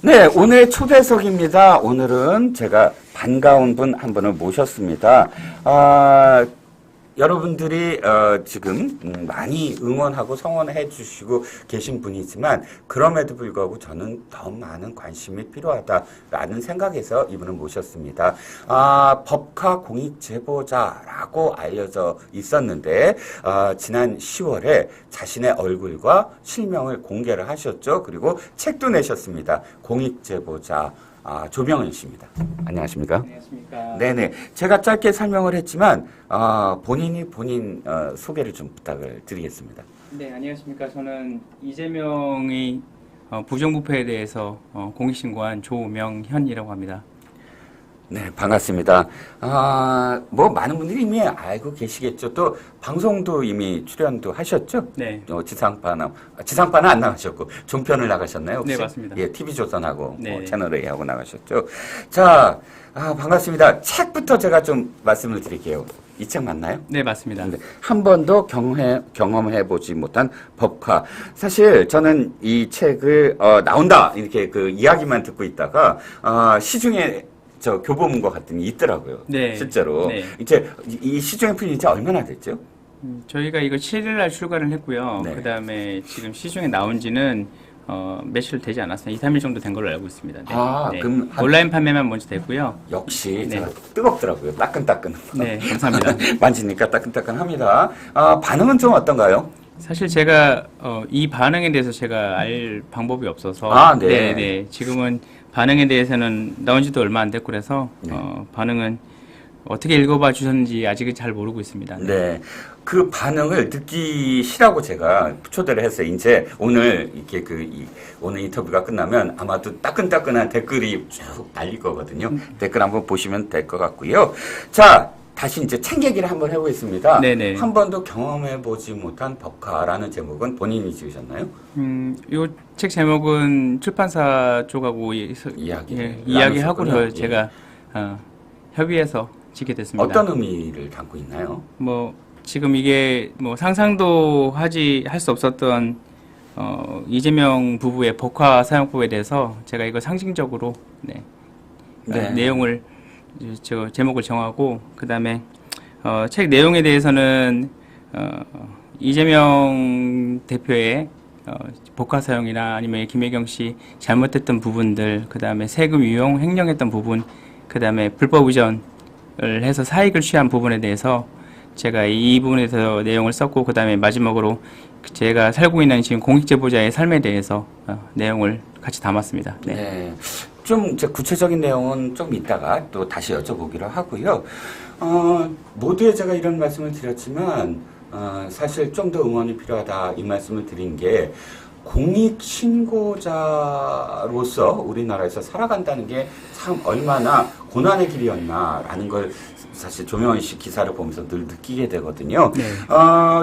네, 오늘 초대석입니다. 오늘은 제가 반가운 분 한 분을 모셨습니다. 여러분들이 지금 많이 응원하고 성원해 주시고 계신 분이지만 그럼에도 불구하고 저는 더 많은 관심이 필요하다라는 생각에서 이분을 모셨습니다. 법카 공익 제보자라고 알려져 있었는데 지난 10월에 자신의 얼굴과 실명을 공개를 하셨죠. 그리고 책도 내셨습니다. 공익 제보자. 조병헌 씨입니다. 안녕하십니까? 안녕하십니까? 네네. 제가 짧게 설명을 했지만, 본인이 본인 소개를 좀 부탁을 드리겠습니다. 네, 안녕하십니까? 저는 이재명의 부정부패에 대해서 공익신고한 조명현이라고 합니다. 네, 반갑습니다. 뭐, 많은 분들이 이미 알고 계시겠죠. 또, 방송도 이미 출연도 하셨죠? 네. 지상파는 안 나가셨고, 종편을 나가셨나요? 혹시? 네, 맞습니다. 예, TV조선하고, 네. 뭐 채널A 하고 나가셨죠. 자, 반갑습니다. 책부터 제가 좀 말씀을 드릴게요. 이 책 맞나요? 네, 맞습니다. 네, 한 번도 경험해보지 못한 법카. 사실 저는 이 책을, 나온다! 이렇게 그 이야기만 듣고 있다가, 시중에 교보문고 갔더니 있더라고요. 네. 실제로. 네. 이제 이 시중에 풀린 지 얼마나 됐죠? 저희가 이거 7일 날 출간을 했고요. 네. 그 다음에 지금 시중에 나온 지는 며칠 되지 않았어요. 2, 3일 정도 된 걸로 알고 있습니다. 네. 그럼 온라인 판매만 먼저 됐고요. 역시 네. 제가 뜨겁더라고요. 따끈따끈. 네, 감사합니다. 만지니까 따끈따끈합니다. 반응은 좀 어떤가요? 사실 제가 이 반응에 대해서 제가 알 방법이 없어서 네. 네. 지금은 반응에 대해서는 나온 지도 얼마 안 됐고 그래서 네. 반응은 어떻게 읽어봐 주셨는지 아직은 잘 모르고 있습니다. 네. 그 반응을 듣기시라고 제가 초대를 했어요. 이제 오늘 이렇게 오늘 인터뷰가 끝나면 아마도 따끈따끈한 댓글이 쭉 달릴 거거든요. 댓글 한번 보시면 될 것 같고요. 자, 다시 이제 책 얘기를 한번 해보겠습니다. 네네. 한 번도 경험해보지 못한 법카라는 제목은 본인이 지으셨나요? 이 책 제목은 출판사 쪽하고 이야기하고 제가 협의해서 짓게 됐습니다. 어떤 의미를 담고 있나요? 뭐 지금 이게 뭐 상상도 할 수 없었던 이재명 부부의 법카 사용법에 대해서 제가 이거 상징적으로 내용을 제목을 정하고 그 다음에 책 내용에 대해서는 이재명 대표의 법카 사용이나 아니면 김혜경 씨 잘못했던 부분들, 그 다음에 세금 유용 횡령했던 부분, 그 다음에 불법 의전을 해서 사익을 취한 부분에 대해서 제가 이 부분에 대해서 내용을 썼고, 그 다음에 마지막으로 제가 살고 있는 지금 공익제보자의 삶에 대해서 내용을 같이 담았습니다. 네. 네. 좀 이제 구체적인 내용은 좀 이따가 또 다시 여쭤보기로 하고요. 모두에 제가 이런 말씀을 드렸지만, 사실 좀 더 응원이 필요하다 이 말씀을 드린 게, 공익신고자로서 우리나라에서 살아간다는 게 참 얼마나 고난의 길이었나라는 걸 사실 조명헌 씨 기사를 보면서 늘 느끼게 되거든요. 네.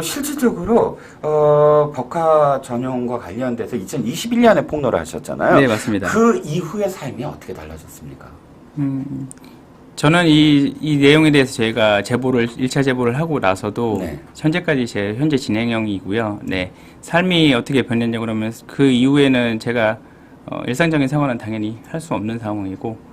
실질적으로 법카 전용과 관련돼서 2021년에 폭로를 하셨잖아요. 네, 맞습니다. 그 이후의 삶이 어떻게 달라졌습니까? 저는 이 내용에 대해서 저희가 1차 제보를 하고 나서도 네. 현재까지 제 현재 진행형이고요. 네. 삶이 어떻게 변했냐 그러면 그 이후에는 제가 일상적인 생활은 당연히 할 수 없는 상황이고,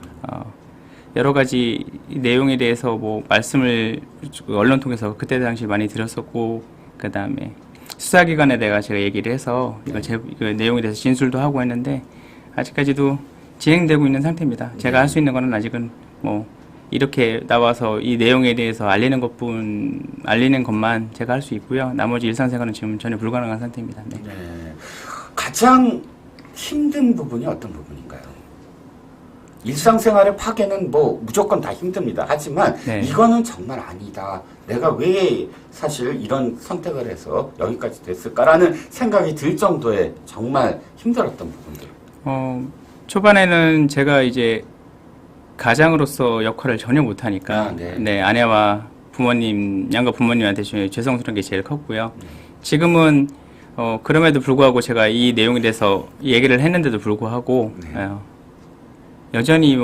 여러 가지 내용에 대해서 뭐 말씀을 언론 통해서 그때 당시 많이 드렸었고, 그 다음에 수사기관에 제가 얘기를 해서 이걸 이거 내용에 대해서 진술도 하고 했는데 아직까지도 진행되고 있는 상태입니다. 제가 할 수 있는 거는 아직은 뭐 이렇게 나와서 이 내용에 대해서 알리는 것만 제가 할 수 있고요. 나머지 일상생활은 지금 전혀 불가능한 상태입니다. 네. 네. 가장 힘든 부분이 어떤 부분인가요? 일상생활의 파괴는 뭐 무조건 다 힘듭니다. 하지만 네. 이거는 정말 아니다. 내가 왜 사실 이런 선택을 해서 여기까지 됐을까라는 생각이 들 정도의 정말 힘들었던 부분들. 초반에는 제가 이제 가장으로서 역할을 전혀 못하니까 네, 아내와 부모님, 양가 부모님한테 죄송스러운 게 제일 컸고요. 지금은 그럼에도 불구하고 제가 이 내용에 대해서 얘기를 했는데도 불구하고 여전히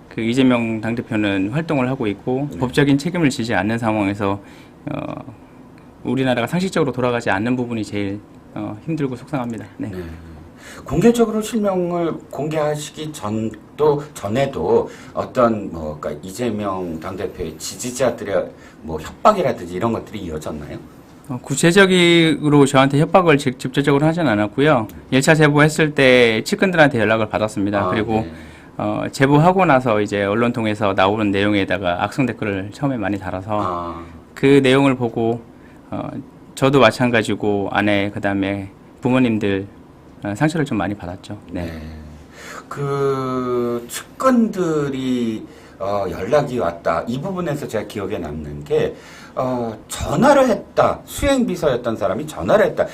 그 이재명 당대표는 활동을 하고 있고 법적인 책임을 지지 않는 상황에서 우리나라가 상식적으로 돌아가지 않는 부분이 제일 힘들고 속상합니다. 네. 공개적으로 실명을 공개하시기 전에도 어떤 그러니까 이재명 당대표의 지지자들의 뭐 협박이라든지 이런 것들이 이어졌나요? 구체적으로 저한테 협박을 직접적으로 하진 않았고요. 1차 제보했을 때 측근들한테 연락을 받았습니다. 그리고 네. 제보하고 나서 이제 언론 통해서 나오는 내용에다가 악성 댓글을 처음에 많이 달아서 그 내용을 보고 저도 마찬가지고 아내 그다음에 부모님들 상처를 좀 많이 받았죠. 네. 네. 그 측근들이 연락이 왔다. 이 부분에서 제가 기억에 남는 게 전화를 했다. 수행비서였던 사람이 전화를 했다.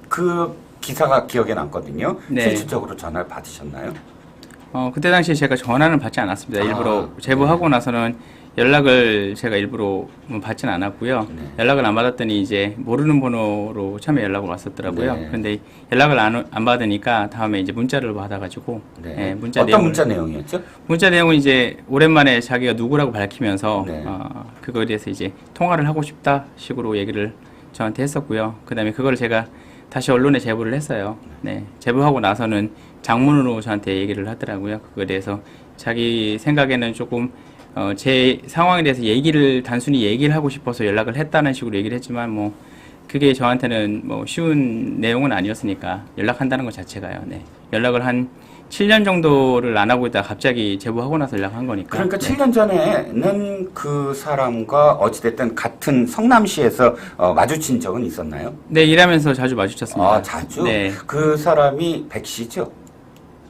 그 기사가 기억에 남거든요. 네. 실질적으로 전화를 받으셨나요? 그때 당시에 제가 전화는 받지 않았습니다. 일부러 제보하고 나서는 연락을 제가 일부러 받진 않았고요. 네. 연락을 안 받았더니 이제 모르는 번호로 처음에 연락을 왔었더라고요. 네. 그런데 연락을 안 받으니까 다음에 이제 문자를 받아가지고 네. 문자 어떤 문자 내용이었죠? 문자 내용은 이제 오랜만에 자기가 누구라고 밝히면서 네. 그거에 대해서 이제 통화를 하고 싶다 식으로 얘기를 저한테 했었고요. 그다음에 그걸 제가 다시 언론에 제보를 했어요. 네. 제보하고 나서는 장문으로 저한테 얘기를 하더라고요. 그거에 대해서 자기 생각에는 조금 제 상황에 대해서 단순히 얘기를 하고 싶어서 연락을 했다는 식으로 얘기를 했지만 뭐 그게 저한테는 뭐 쉬운 내용은 아니었으니까 연락한다는 것 자체가요. 네. 연락을 한 7년 정도를 안 하고 있다가 갑자기 제보하고 나서 연락한 거니까. 그러니까 네. 7년 전에는 그 사람과 어찌됐든 같은 성남시에서 마주친 적은 있었나요? 네, 일하면서 자주 마주쳤습니다. 자주? 네. 그 사람이 백 씨죠?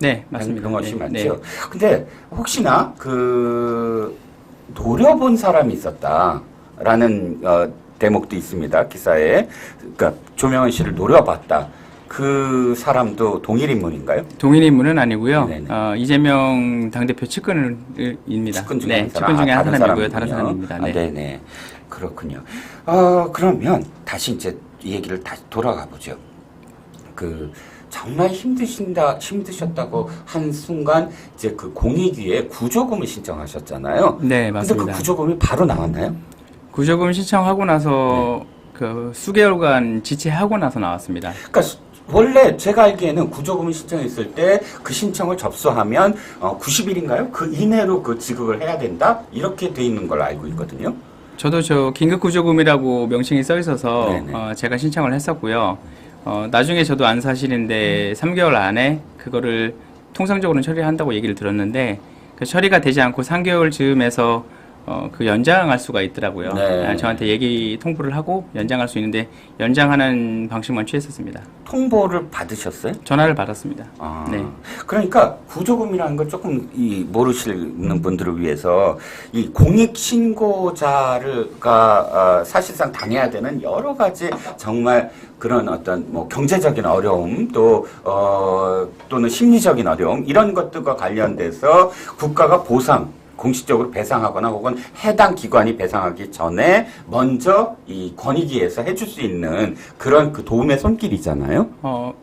네, 맞습니다. 병원 씨 네, 맞죠? 네. 근데 혹시나 노려본 사람이 있었다라는 대목도 있습니다. 기사에. 그러니까 조명은 씨를 노려봤다. 그 사람도 동일 인물인가요? 동일 인물은 아니고요. 네네. 이재명 당대표 측근입니다. 측근 중에 네, 한 사람. 측근 중에 한 다른 사람이고요. 사람이군요. 다른 사람입니다. 네. 네네. 그렇군요. 그러면 다시 이제 이 얘기를 다시 돌아가 보죠. 정말 힘드셨다고 한 순간 이제 그 공익위에 구조금을 신청하셨잖아요. 네, 맞습니다. 근데 그 구조금이 바로 나왔나요? 구조금 신청하고 나서 그 수개월간 지체하고 나서 나왔습니다. 그러니까 원래 제가 알기에는 구조금을 신청했을 때 그 신청을 접수하면 90일인가요? 그 이내로 그 지급을 해야 된다? 이렇게 돼 있는 걸로 알고 있거든요. 저도 긴급 구조금이라고 명칭이 써 있어서 네네. 제가 신청을 했었고요. 나중에 저도 안 사실인데 3개월 안에 그거를 통상적으로는 처리한다고 얘기를 들었는데 그 처리가 되지 않고 3개월 즈음에서 그 연장할 수가 있더라고요. 네. 저한테 통보를 하고 연장할 수 있는데 연장하는 방식만 취했었습니다. 통보를 받으셨어요? 전화를 받았습니다. 네. 그러니까 구조금이라는 걸 조금 모르시는 분들을 위해서 이 공익 신고자가 사실상 당해야 되는 여러 가지 정말 그런 어떤 뭐 경제적인 어려움 또는 심리적인 어려움 이런 것들과 관련돼서 국가가 공식적으로 배상하거나 혹은 해당 기관이 배상하기 전에 먼저 이 권익위에서 해줄 수 있는 그런 그 도움의 손길이잖아요.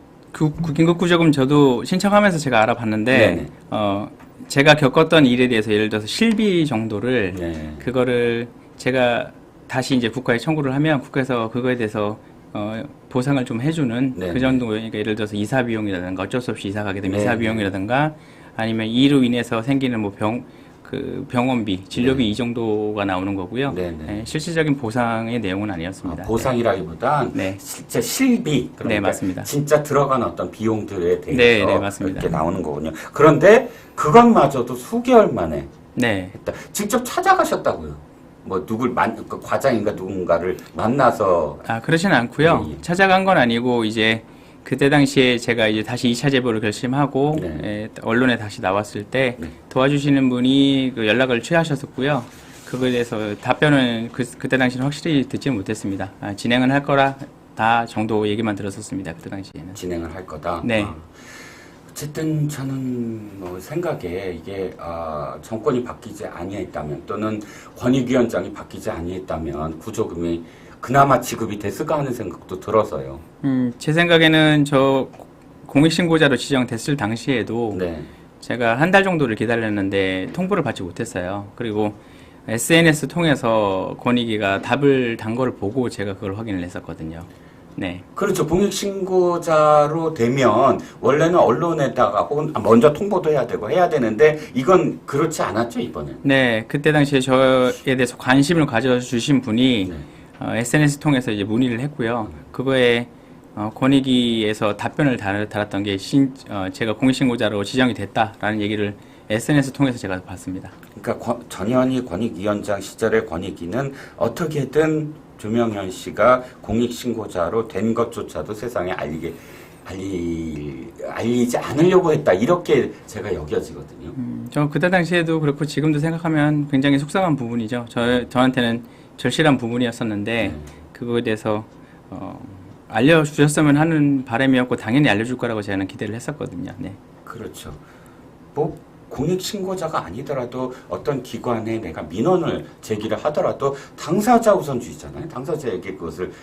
긴급 구조금 저도 신청하면서 제가 알아봤는데 네네. 제가 겪었던 일에 대해서 예를 들어서 실비 정도를 네. 그거를 제가 다시 이제 국가에 청구를 하면 국가에서 그거에 대해서 보상을 좀 해주는 네네. 그 정도. 그러니까 예를 들어서 이사 비용이라든가 어쩔 수 없이 이사 가게 되면 네네. 이사 비용이라든가 아니면 이로 인해서 생기는 뭐 병원비, 진료비 네. 이 정도가 나오는 거고요. 네네. 네, 실질적인 보상의 내용은 아니었습니다. 보상이라기보단 네. 실제 실비 그러니까 네, 맞습니다. 진짜 들어간 어떤 비용들에 대해서 네, 네, 맞습니다. 이렇게 나오는 거군요. 그런데 그것마저도 수개월 만에 네. 했다. 직접 찾아가셨다고요. 뭐 그 과장인가 누군가를 만나서 그러지는 않고요. 예, 예. 찾아간 건 아니고 이제 그때 당시에 제가 이제 다시 2차 제보를 결심하고 네. 언론에 다시 나왔을 때 네. 도와주시는 분이 그 연락을 취하셨었고요. 그거에 대해서 답변은 그때 당시는 확실히 듣지 못했습니다. 진행은 할 거라 다 정도 얘기만 들었었습니다. 그때 당시에는. 진행을 할 거다. 네. 어쨌든 저는 뭐 생각에 이게 정권이 바뀌지 아니했다면 또는 권익위원장이 바뀌지 아니했다면 구조금이 그나마 지급이 됐을까 하는 생각도 들어서요. 제 생각에는 저 공익신고자로 지정됐을 당시에도 네. 제가 한 달 정도를 기다렸는데 통보를 받지 못했어요. 그리고 SNS 통해서 권익위가 답을 단 거를 보고 제가 그걸 확인을 했었거든요. 네. 그렇죠. 공익신고자로 되면 원래는 언론에다가 혹은 먼저 통보도 해야 되고 해야 되는데 이건 그렇지 않았죠, 이번에. 네, 그때 당시에 저에 대해서 관심을 가져주신 분이 네. SNS 통해서 이제 문의를 했고요. 그거에 권익위에서 답변을 달았던 게 제가 공익신고자로 지정이 됐다라는 얘기를 SNS 통해서 제가 봤습니다. 그러니까 전현희 권익위원장 시절의 권익위는 어떻게든 조명현 씨가 공익신고자로 된 것조차도 세상에 알리지 않으려고 했다. 이렇게 제가 여겨지거든요. 저 그때 당시에도 그렇고 지금도 생각하면 굉장히 속상한 부분이죠. 저한테는 절실한 부분이었었는데 네. 그거에 대해서 알려주셨으면 하는 바람이었고 당연히 알려줄 거라고 저는 기대를 했었거든요. 네. 그렇죠. 뭐 공익신고자가 아니더라도 어떤 기관에 내가 민원을 제기를 하더라도 당사자 우선주의잖아요. 당사자에게 그것을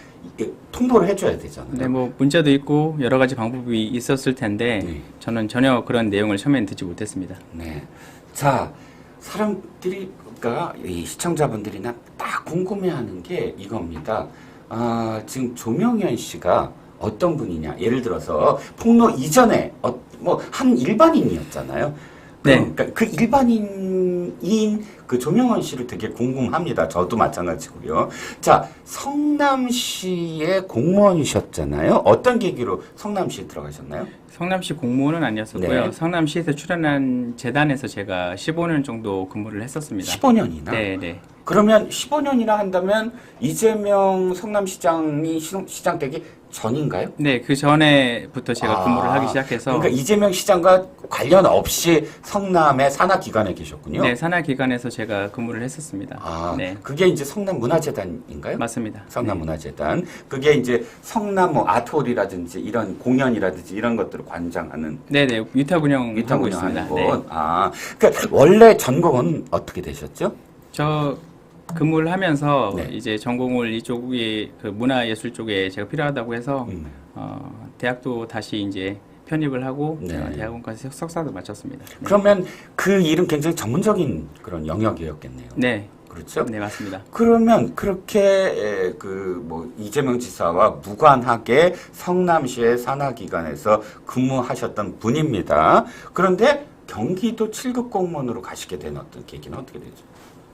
통보를 해줘야 되잖아요. 네, 뭐 문자도 있고 여러 가지 방법이 있었을 텐데 네. 저는 전혀 그런 내용을 처음에는 듣지 못했습니다. 네. 자, 사람들이, 그러니까 이 시청자분들이나 딱 궁금해하는 게 이겁니다. 지금 조명현 씨가 어떤 분이냐. 예를 들어서 폭로 이전에 뭐 한 일반인이었잖아요. 네. 그러니까 그 일반인인 그 조명현 씨를 되게 궁금합니다. 저도 마찬가지고요. 자, 성남시의 공무원이셨잖아요. 어떤 계기로 성남시에 들어가셨나요? 성남시 공무원은 아니었었고요. 네. 성남시에서 출연한 재단에서 제가 15년 정도 근무를 했었습니다. 15년이나? 네, 네. 그러면 15년이나 한다면 이재명 성남시장이 시장 되기 전인가요? 네, 그 전에부터 제가 근무를 하기 시작해서 그러니까 이재명 시장과 관련 없이 성남의 산하기관에 계셨군요. 네, 산하기관에서 제가 근무를 했었습니다. 네, 그게 이제 성남문화재단인가요? 맞습니다. 성남문화재단. 그게 이제 성남 뭐 아트홀이라든지 이런 공연이라든지 이런 것들을 관장하는 네, 네, 위탁 운영하고 위탁운영하는 있습니다. 곳. 네. 그러니까 원래 전공은 어떻게 되셨죠? 저 근무를 하면서 네. 이제 전공을 이쪽에 그 문화예술 쪽에 제가 필요하다고 해서 대학도 다시 이제 편입을 하고 네. 대학원까지 석사도 마쳤습니다. 네. 그러면 그 일은 굉장히 전문적인 그런 영역이었겠네요. 네, 그렇죠? 네 맞습니다. 그러면 그렇게 그 뭐 이재명 지사와 무관하게 성남시의 산하기관에서 근무하셨던 분입니다. 그런데 경기도 7급 공무원으로 가시게 된 어떤 계기는 어떻게 되죠?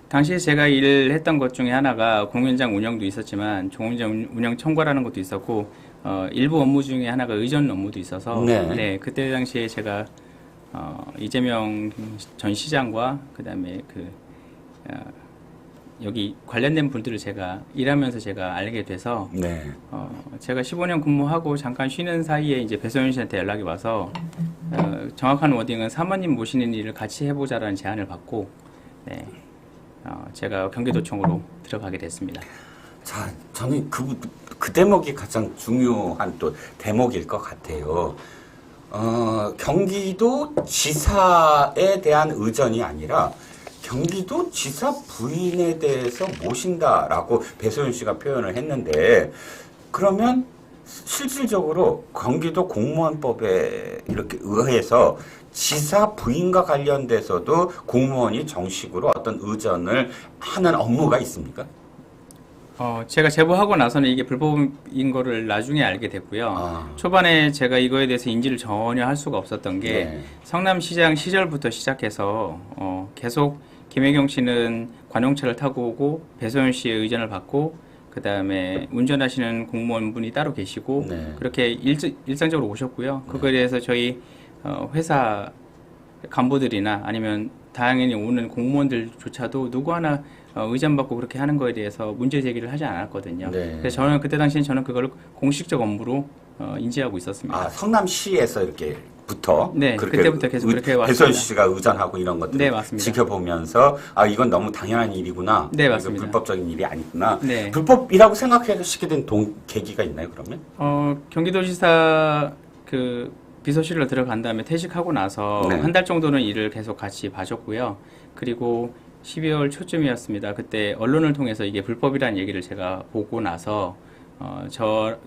당시에 제가 일했던 것 중에 하나가 공연장 운영도 있었지만 공연장 운영 청구라는 것도 있었고 일부 업무 중에 하나가 의전 업무도 있어서 네. 그때 당시에 제가 이재명 전 시장과 그다음에 여기 관련된 분들을 제가 일하면서 제가 알게 돼서 네. 제가 15년 근무하고 잠깐 쉬는 사이에 이제 배소연 씨한테 연락이 와서 정확한 워딩은 사모님 모시는 일을 같이 해보자라는 제안을 받고 네. 제가 경기도청으로 들어가게 됐습니다. 자, 저는 그 대목이 가장 중요한 또 대목일 것 같아요. 경기도 지사에 대한 의전이 아니라 경기도 지사 부인에 대해서 모신다라고 배소연 씨가 표현을 했는데 그러면 실질적으로 경기도 공무원법에 이렇게 의해서 지사 부인과 관련돼서도 공무원이 정식으로 어떤 의전을 하는 업무가 있습니까? 제가 제보하고 나서는 이게 불법인 거를 나중에 알게 됐고요. 초반에 제가 이거에 대해서 인지를 전혀 할 수가 없었던 게 네. 성남시장 시절부터 시작해서 계속 김혜경 씨는 관용차를 타고 오고 배소연 씨의 의전을 받고 그 다음에 운전하시는 공무원분이 따로 계시고 네. 그렇게 일상적으로 오셨고요. 그거에 대해서 저희 회사 간부들이나 아니면 당연히 오는 공무원들조차도 누구 하나 의전받고 그렇게 하는 거에 대해서 문제 제기를 하지 않았거든요. 네. 그래서 저는 그때 당시엔 저는 그걸 공식적 업무로 인지하고 있었습니다. 성남시에서 이렇게부터 네, 그때부터 계속 그렇게 왔습니다. 배소연 씨가 의전하고 이런 것들을 네, 맞습니다. 지켜보면서 이건 너무 당연한 일이구나. 네, 이건 맞습니다. 불법적인 일이 아니구나. 네. 불법이라고 생각하시게 된 계기가 있나요, 그러면? 경기도지사 비서실로 들어간 다음에 퇴직하고 나서 네. 한 달 정도는 일을 계속 같이 봐줬고요. 그리고 12월 초쯤이었습니다. 그때 언론을 통해서 이게 불법이라는 얘기를 제가 보고 나서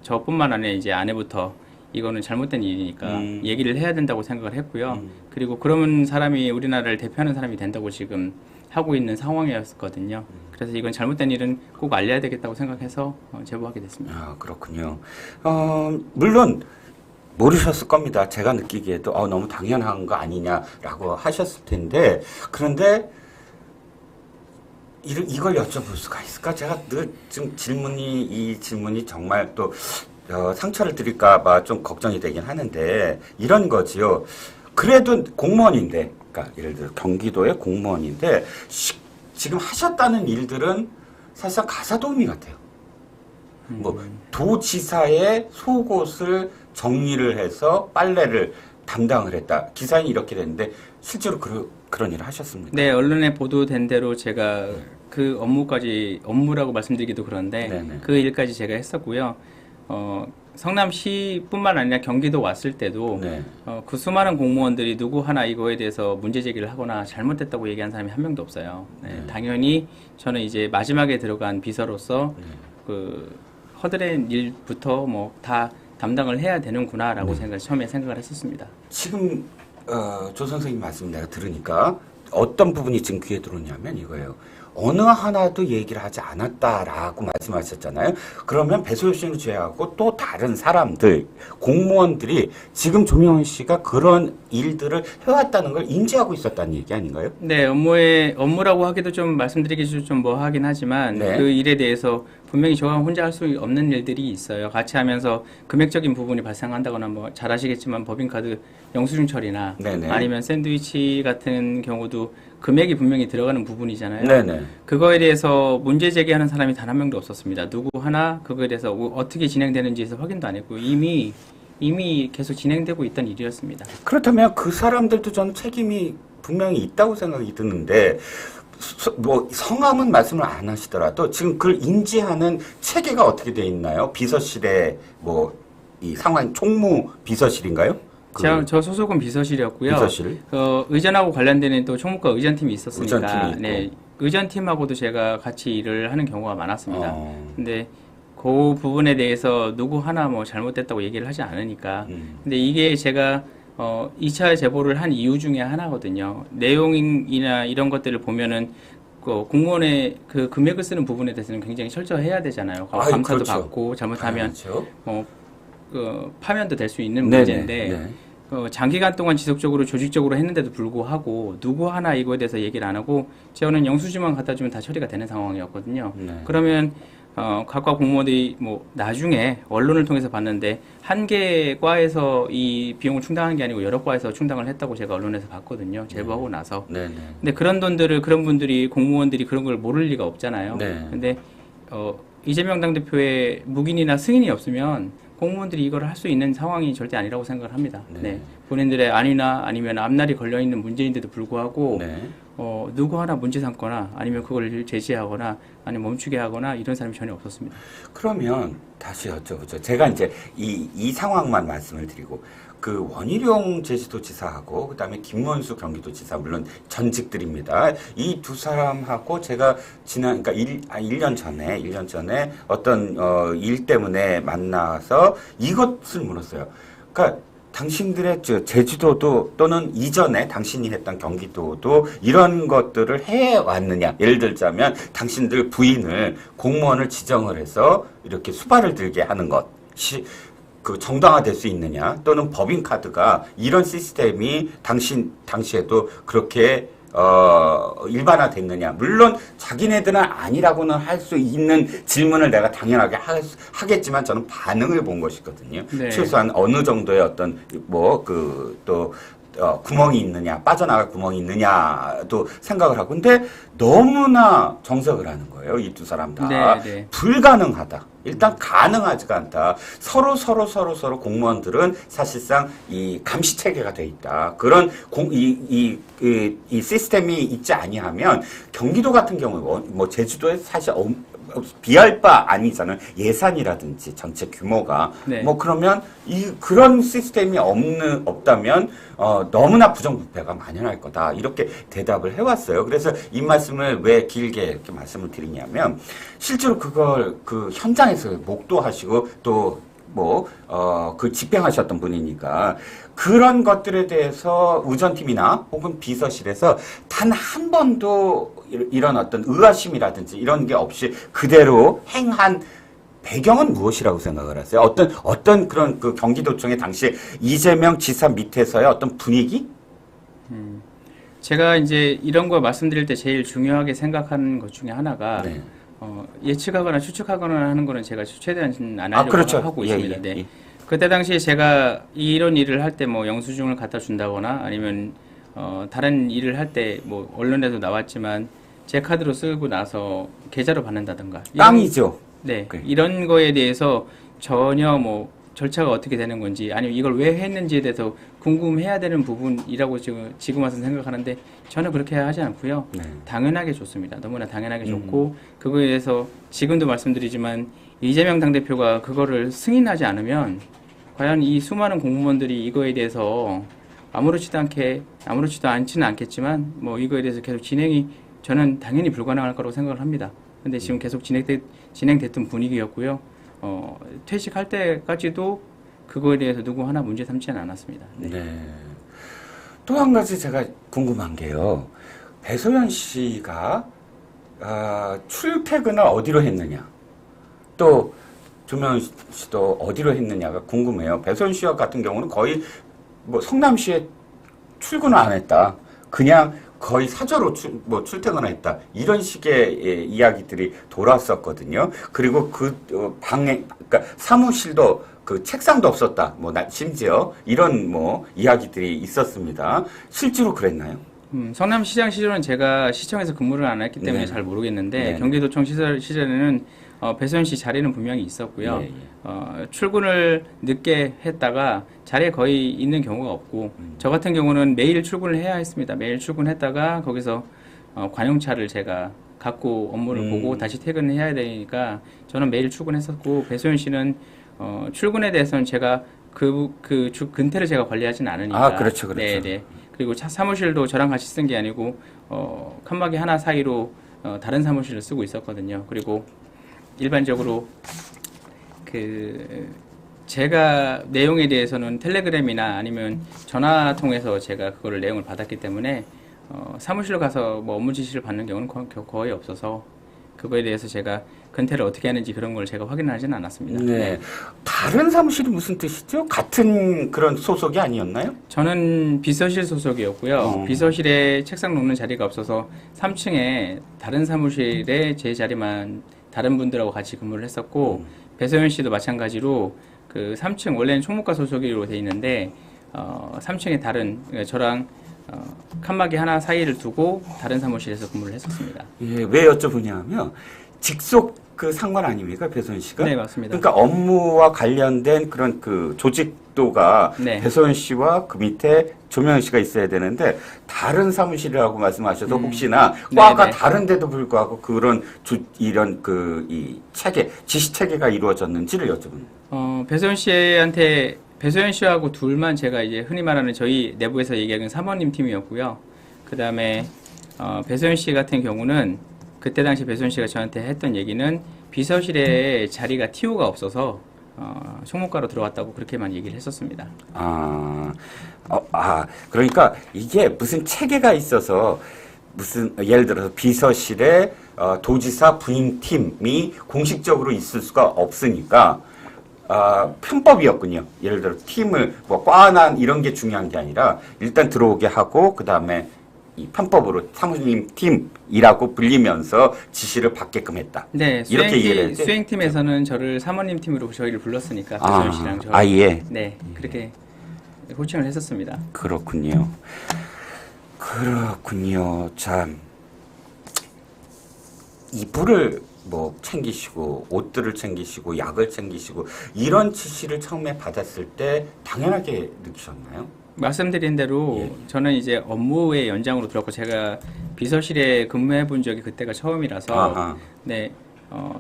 저뿐만 아니라 이제 아내부터 이거는 잘못된 일이니까 얘기를 해야 된다고 생각을 했고요. 그리고 그러면 사람이 우리나라를 대표하는 사람이 된다고 지금 하고 있는 상황이었거든요. 그래서 이건 잘못된 일은 꼭 알려야 되겠다고 생각해서 제보하게 됐습니다. 아, 그렇군요. 물론 모르셨을 겁니다. 제가 느끼기에도 너무 당연한 거 아니냐라고 하셨을 텐데, 그런데 이걸 여쭤볼 수가 있을까? 제가 늘 지금 이 질문이 정말 또 상처를 드릴까봐 좀 걱정이 되긴 하는데, 이런 거지요. 그래도 공무원인데, 그러니까 예를 들어 경기도의 공무원인데, 지금 하셨다는 일들은 사실상 가사도우미 같아요. 뭐 도지사의 속옷을 정리를 해서 빨래를 담당을 했다. 기사는 이렇게 됐는데 실제로 그런 일을 하셨습니까? 네, 언론에 보도된 대로 제가 그 업무라고 말씀드리기도 그런데 네네. 그 일까지 제가 했었고요. 성남시뿐만 아니라 경기도 왔을 때도 네. 그 수많은 공무원들이 누구 하나 이거에 대해서 문제 제기를 하거나 잘못됐다고 얘기한 사람이 한 명도 없어요. 네, 당연히 저는 이제 마지막에 들어간 비서로서 그 허드렛 일부터 뭐 다 담당을 해야 되는구나라고 처음에 생각을 했었습니다. 지금 조 선생님 말씀 내가 들으니까 어떤 부분이 지금 귀에 들어오냐면 이거예요. 어느 하나도 얘기를 하지 않았다라고 말씀하셨잖아요. 그러면 배소연 씨를 제외하고 또 다른 사람들, 공무원들이 지금 조명훈 씨가 그런 일들을 해왔다는 걸 인지하고 있었다는 얘기 아닌가요? 네, 업무라고 하기도 좀 말씀드리기 좀 뭐 하긴 하지만 네. 그 일에 대해서 분명히 저가 혼자 할 수 없는 일들이 있어요. 같이 하면서 금액적인 부분이 발생한다거나 뭐 잘 아시겠지만 법인카드 영수증 처리나 네네. 아니면 샌드위치 같은 경우도 금액이 분명히 들어가는 부분이잖아요. 네네. 그거에 대해서 문제 제기하는 사람이 단 한 명도 없었습니다. 누구 하나 그거에 대해서 어떻게 진행되는지에서 확인도 안 했고 이미 계속 진행되고 있던 일이었습니다. 그렇다면 그 사람들도 저는 책임이 분명히 있다고 생각이 드는데 뭐 성함은 말씀을 안 하시더라도 지금 그걸 인지하는 체계가 어떻게 돼 있나요? 비서실에 뭐 이 상황 총무 비서실인가요? 저 소속은 비서실이었고요. 비서실. 의전하고 관련되는 또 총무과 의전팀이 있었으니까, 의전팀이 있고. 네, 의전팀하고도 제가 같이 일을 하는 경우가 많았습니다. 근데 그 부분에 대해서 누구 하나 뭐 잘못됐다고 얘기를 하지 않으니까. 근데 이게 제가 2차 제보를 한 이유 중에 하나거든요. 내용이나 이런 것들을 보면은 공무원의 그 금액을 쓰는 부분에 대해서는 굉장히 철저해야 되잖아요. 감사도 그렇죠. 받고 잘못하면 그렇죠. 파면도 될 수 있는 네네, 문제인데 네. 장기간 동안 지속적으로 조직적으로 했는데도 불구하고 누구 하나 이거에 대해서 얘기를 안 하고 저는 영수증만 갖다 주면 다 처리가 되는 상황이었거든요. 네. 그러면 각과 공무원들이 뭐 나중에 언론을 통해서 봤는데 한 개 과에서 이 비용을 충당한 게 아니고 여러 과에서 충당을 했다고 제가 언론에서 봤거든요. 제보하고 나서. 네네. 근데 그런 분들이 공무원들이 그런 걸 모를 리가 없잖아요. 네. 근데 이재명 당대표의 묵인이나 승인이 없으면 공무원들이 이걸 할 수 있는 상황이 절대 아니라고 생각을 합니다. 네. 네. 본인들의 안위나 아니면 앞날이 걸려 있는 문제인데도 불구하고 네. 누구 하나 문제 삼거나 아니면 그걸 제지하거나 아니면 멈추게 하거나 이런 사람이 전혀 없었습니다. 그러면 다시 여쭤보죠. 제가 이제 이 상황만 말씀을 드리고 그 원희룡 제주도지사하고 그다음에 김원수 경기도지사 물론 전직들입니다. 이 두 사람하고 제가 그러니까 1년 전에 어떤 일 때문에 만나서 이것을 물었어요. 그러니까 당신들의 제주도도 또는 이전에 당신이 했던 경기도도 이런 것들을 해왔느냐. 예를 들자면 당신들 부인을 공무원을 지정을 해서 이렇게 수발을 들게 하는 것이 그 정당화될 수 있느냐. 또는 법인카드가 이런 시스템이 당시에도 그렇게 일반화됐느냐. 물론 자기네들은 아니라고는 할 수 있는 질문을 내가 당연하게 하겠지만 저는 반응을 본 것이거든요. 네. 최소한 어느 정도의 어떤 구멍이 있느냐, 빠져나갈 구멍이 있느냐도 생각을 하고. 근데 너무나 정색을 하는 거예요. 이 두 사람 다. 네. 불가능하다. 일단 가능하지가 않다. 서로 공무원들은 사실상 이 감시 체계가 돼 있다. 그런 이 시스템이 있지 아니하면 경기도 같은 경우 뭐 제주도에 사실 비할 바 아니잖아요. 예산이라든지 전체 규모가. 네. 뭐 그러면 그런 시스템이 없다면 너무나 부정부패가 만연할 거다. 이렇게 대답을 해왔어요. 그래서 이 말씀을 왜 길게 이렇게 말씀을 드리냐면 실제로 그걸 그 현장에서 목도하시고 또 그 집행하셨던 분이니까 그런 것들에 대해서 의전팀이나 혹은 비서실에서 단 한 번도 이런 어떤 의아심이라든지 이런 게 없이 그대로 행한 배경은 무엇이라고 생각을 하세요? 어떤 그런 그 경기도청의 당시 이재명 지사 밑에서의 어떤 분위기? 제가 이제 이런 거 말씀드릴 때 제일 중요하게 생각하는 것 중에 하나가 네. 예측하거나 추측하거나 하는 거는 제가 최대한 안 하려고 그렇죠. 하고 예, 있습니다. 예, 네. 예. 그때 당시에 제가 이런 일을 할 때 뭐 영수증을 갖다 준다거나 아니면 다른 일을 할 때 뭐 언론에도 나왔지만 제 카드로 쓰고 나서 계좌로 받는다든가 깡이죠. 네, 그래. 이런 거에 대해서 전혀 뭐 절차가 어떻게 되는 건지 아니면 이걸 왜 했는지에 대해서 궁금해야 되는 부분이라고 지금 와서 생각하는데 저는 그렇게 하지 않고요. 네. 당연하게 좋습니다. 너무나 당연하게 좋고 그거에 대해서 지금도 말씀드리지만 이재명 당대표가 그거를 승인하지 않으면 과연 이 수많은 공무원들이 이거에 대해서 아무렇지도 않지는 않겠지만 뭐 이거에 대해서 계속 진행이 저는 당연히 불가능할 거라고 생각을 합니다. 근데 지금 계속 진행됐던 분위기였고요. 퇴직할 때까지도 그거에 대해서 누구 하나 문제 삼지는 않았습니다. 네. 네. 또 한 가지 제가 궁금한 게요. 배소연 씨가 출퇴근을 어디로 했느냐? 또 조명현 씨도 어디로 했느냐가 궁금해요. 배소연 씨 같은 경우는 거의 뭐 성남시에 출근을 안 했다. 그냥 거의 사저로 출퇴근을 했다. 이런 식의 이야기들이 돌았었거든요. 그리고 그러니까 사무실도 그 책상도 없었다. 심지어 이런 이야기들이 있었습니다. 실제로 그랬나요? 성남시장 시절은 제가 시청에서 근무를 안 했기 때문에 네. 잘 모르겠는데 네. 경기도청 시절에는 배소연 씨 자리는 분명히 있었고요. 예, 예. 출근을 늦게 했다가 자리에 거의 있는 경우가 없고 저 같은 경우는 매일 출근을 해야 했습니다. 매일 출근했다가 거기서 관용차를 제가 갖고 업무를 보고 다시 퇴근해야 되니까 저는 매일 출근했었고 배소연 씨는 출근에 대해서는 제가 근태를 제가 관리하진 않으니까. 그렇죠, 그렇죠. 네네. 그리고 사무실도 저랑 같이 쓴 게 아니고 칸막이 하나 사이로 다른 사무실을 쓰고 있었거든요. 그리고 일반적으로 제가 내용에 대해서는 텔레그램이나 아니면 전화 통해서 제가 그거를 내용을 받았기 때문에 사무실로 가서 뭐 업무 지시를 받는 경우는 거의 없어서 그거에 대해서 제가 근태를 어떻게 하는지 그런 걸 제가 확인하지는 않았습니다. 네. 다른 사무실이 무슨 뜻이죠? 같은 그런 소속이 아니었나요? 저는 비서실 소속이었고요. 비서실에 책상 놓는 자리가 없어서 3층에 다른 사무실에 제 자리만 다른 분들하고 같이 근무를 했었고 배소연 씨도 마찬가지로 그 3층 원래는 총무과 소속으로 돼 있는데 3층에 그러니까 저랑 칸막이 하나 사이를 두고 다른 사무실에서 근무를 했었습니다. 예, 왜 여쭤보냐면 직속 그 상관 아닙니까, 배소연 씨가? 네, 맞습니다. 그러니까 업무와 관련된 그런 그 조직도가 네. 배소연 씨와 그 밑에 조명현 씨가 있어야 되는데 다른 사무실이라고 말씀하셔서 혹시나 과가 네네. 다른데도 불구하고 그런 이런 이 지시 체계가 이루어졌는지를 여쭤봅니다. 배소연 씨하고 둘만 제가 이제 흔히 말하는 저희 내부에서 얘기하는 사모님 팀이었고요. 그 다음에 배소연 씨 같은 경우는 그때 당시 배소연 씨가 저한테 했던 얘기는 비서실에 자리가 TO가 없어서 총무과로 들어왔다고 그렇게만 얘기를 했었습니다. 그러니까 이게 무슨 체계가 있어서 무슨 예를 들어서 비서실에 도지사 부임팀이 공식적으로 있을 수가 없으니까 편법이었군요. 예를 들어 팀을 과난 이런 게 중요한 게 아니라 일단 들어오게 하고 그 다음에 이 편법으로 사무님 팀이라고 불리면서 지시를 받게끔 했다. 네, 이렇게 이해를 했지? 수행팀에서는 저를 사모님 팀으로 저희를 불렀으니까 배소연 씨랑 저 예. 네, 그렇게 호칭을 했었습니다. 그렇군요. 참 이불을 챙기시고 옷들을 챙기시고 약을 챙기시고 이런 지시를 처음에 받았을 때 당연하게 느끼셨나요? 말씀드린 대로 저는 이제 업무의 연장으로 들었고 제가 비서실에 근무해 본 적이 그때가 처음이라서 네,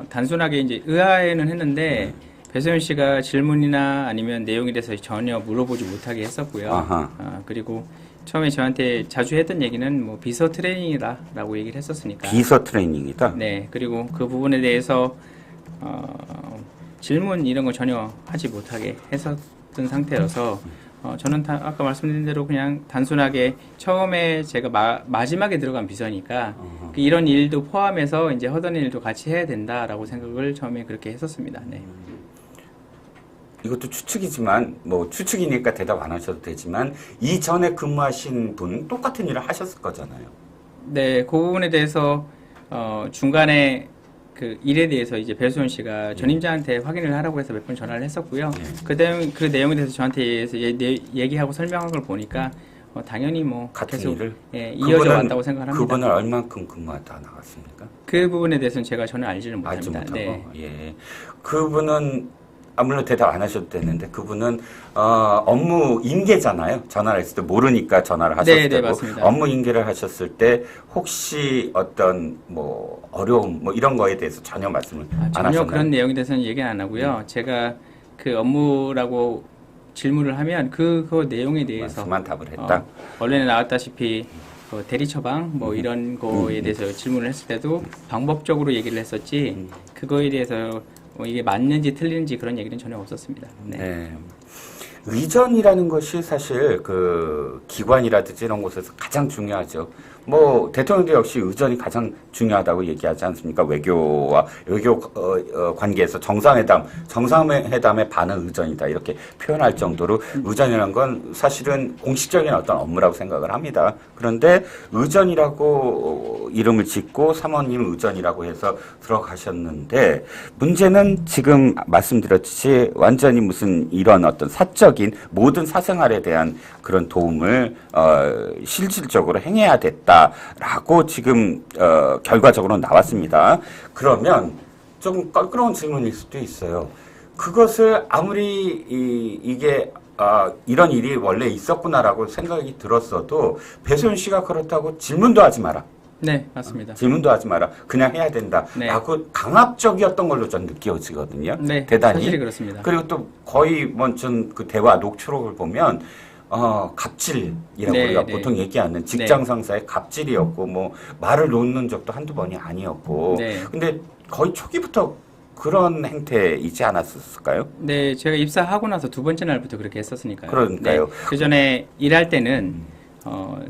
단순하게 이제 의아해는 했는데 배소연 씨가 질문이나 아니면 내용에 대해서 전혀 물어보지 못하게 했었고요. 그리고 처음에 저한테 자주 했던 얘기는 비서 트레이닝이라고 얘기를 했었으니까. 비서 트레이닝이다? 네, 그리고 그 부분에 대해서 질문 이런 거 전혀 하지 못하게 했었던 상태여서 저는 아까 말씀드린 대로 그냥 단순하게 처음에 제가 마지막에 들어간 비서니까 이런 일도 포함해서 이제 허던 일도 같이 해야 된다라고 생각을 처음에 그렇게 했었습니다. 네. 이것도 추측이지만 뭐 추측이니까 대답 안 하셔도 되지만 이전에 근무하신 분 똑같은 일을 하셨을 거잖아요. 네, 그 부분에 대해서 중간에 그 일에 대해서 이제 배수원 씨가 전임자한테 확인을 하라고 해서 몇 번 전화를 했었고요. 그 내용에 대해서 저한테 얘기하고 설명한 걸 보니까 당연히 뭐 같은 계속 일을 이어져 왔다고 생각합니다. 그분은 얼만큼 근무하다 나갔습니까? 그 부분에 대해서는 제가 전혀 알지는 알지 못합니다. 못하고. 네. 예. 그분은 물론 대답 안 하셔도 되는데 그분은 업무 인계잖아요. 전화를 했을 때 모르니까 전화를 하셨을 네, 때고 맞습니다. 업무 인계를 하셨을 때 혹시 어떤 뭐 어려움 뭐 이런 거에 대해서 전혀 말씀을 안 전혀 하셨나요? 그런 내용에 대해서는 얘기는 안 하고요. 제가 그 업무라고 질문을 하면 그 내용에 대해서 말씀만 답을 했다. 원래는 나왔다시피 대리 처방 뭐 이런 거에 대해서 질문을 했을 때도 방법적으로 얘기를 했었지 그거에 대해서 이게 맞는지 틀리는지 그런 얘기는 전혀 없었습니다. 네. 네. 의전이라는 것이 사실 그 기관이라든지 이런 곳에서 가장 중요하죠. 뭐 대통령도 역시 의전이 가장 중요하다고 얘기하지 않습니까? 외교 관계에서 정상회담의 반은 의전이다 이렇게 표현할 정도로 의전이라는 건 사실은 공식적인 어떤 업무라고 생각을 합니다. 그런데 의전이라고 이름을 짓고 사모님 의전이라고 해서 들어가셨는데 문제는 지금 말씀드렸듯이 완전히 무슨 이런 어떤 사적인 모든 사생활에 대한 그런 도움을 실질적으로 행해야 됐다라고 지금 결과적으로 나왔습니다. 그러면 좀 껄끄러운 질문일 수도 있어요. 그것을 아무리 이게 이런 일이 원래 있었구나라고 생각이 들었어도 배소연 씨가 그렇다고 질문도 하지 마라. 네, 맞습니다. 질문도 하지 마라. 그냥 해야 된다. 네. 라고 강압적이었던 걸로 전 느껴지거든요. 네, 대단히. 사실이 그렇습니다. 그리고 또 거의 전 그 대화 녹취록을 보면 갑질이라고 네, 우리가 네. 보통 얘기하는 직장 상사의 갑질이었고 뭐 말을 놓는 적도 한두 번이 아니었고. 네. 근데 거의 초기부터 그런 행태이지 않았을까요? 네, 제가 입사하고 나서 두 번째 날부터 그렇게 했었으니까요. 그러니까요. 네, 그 전에 일할 때는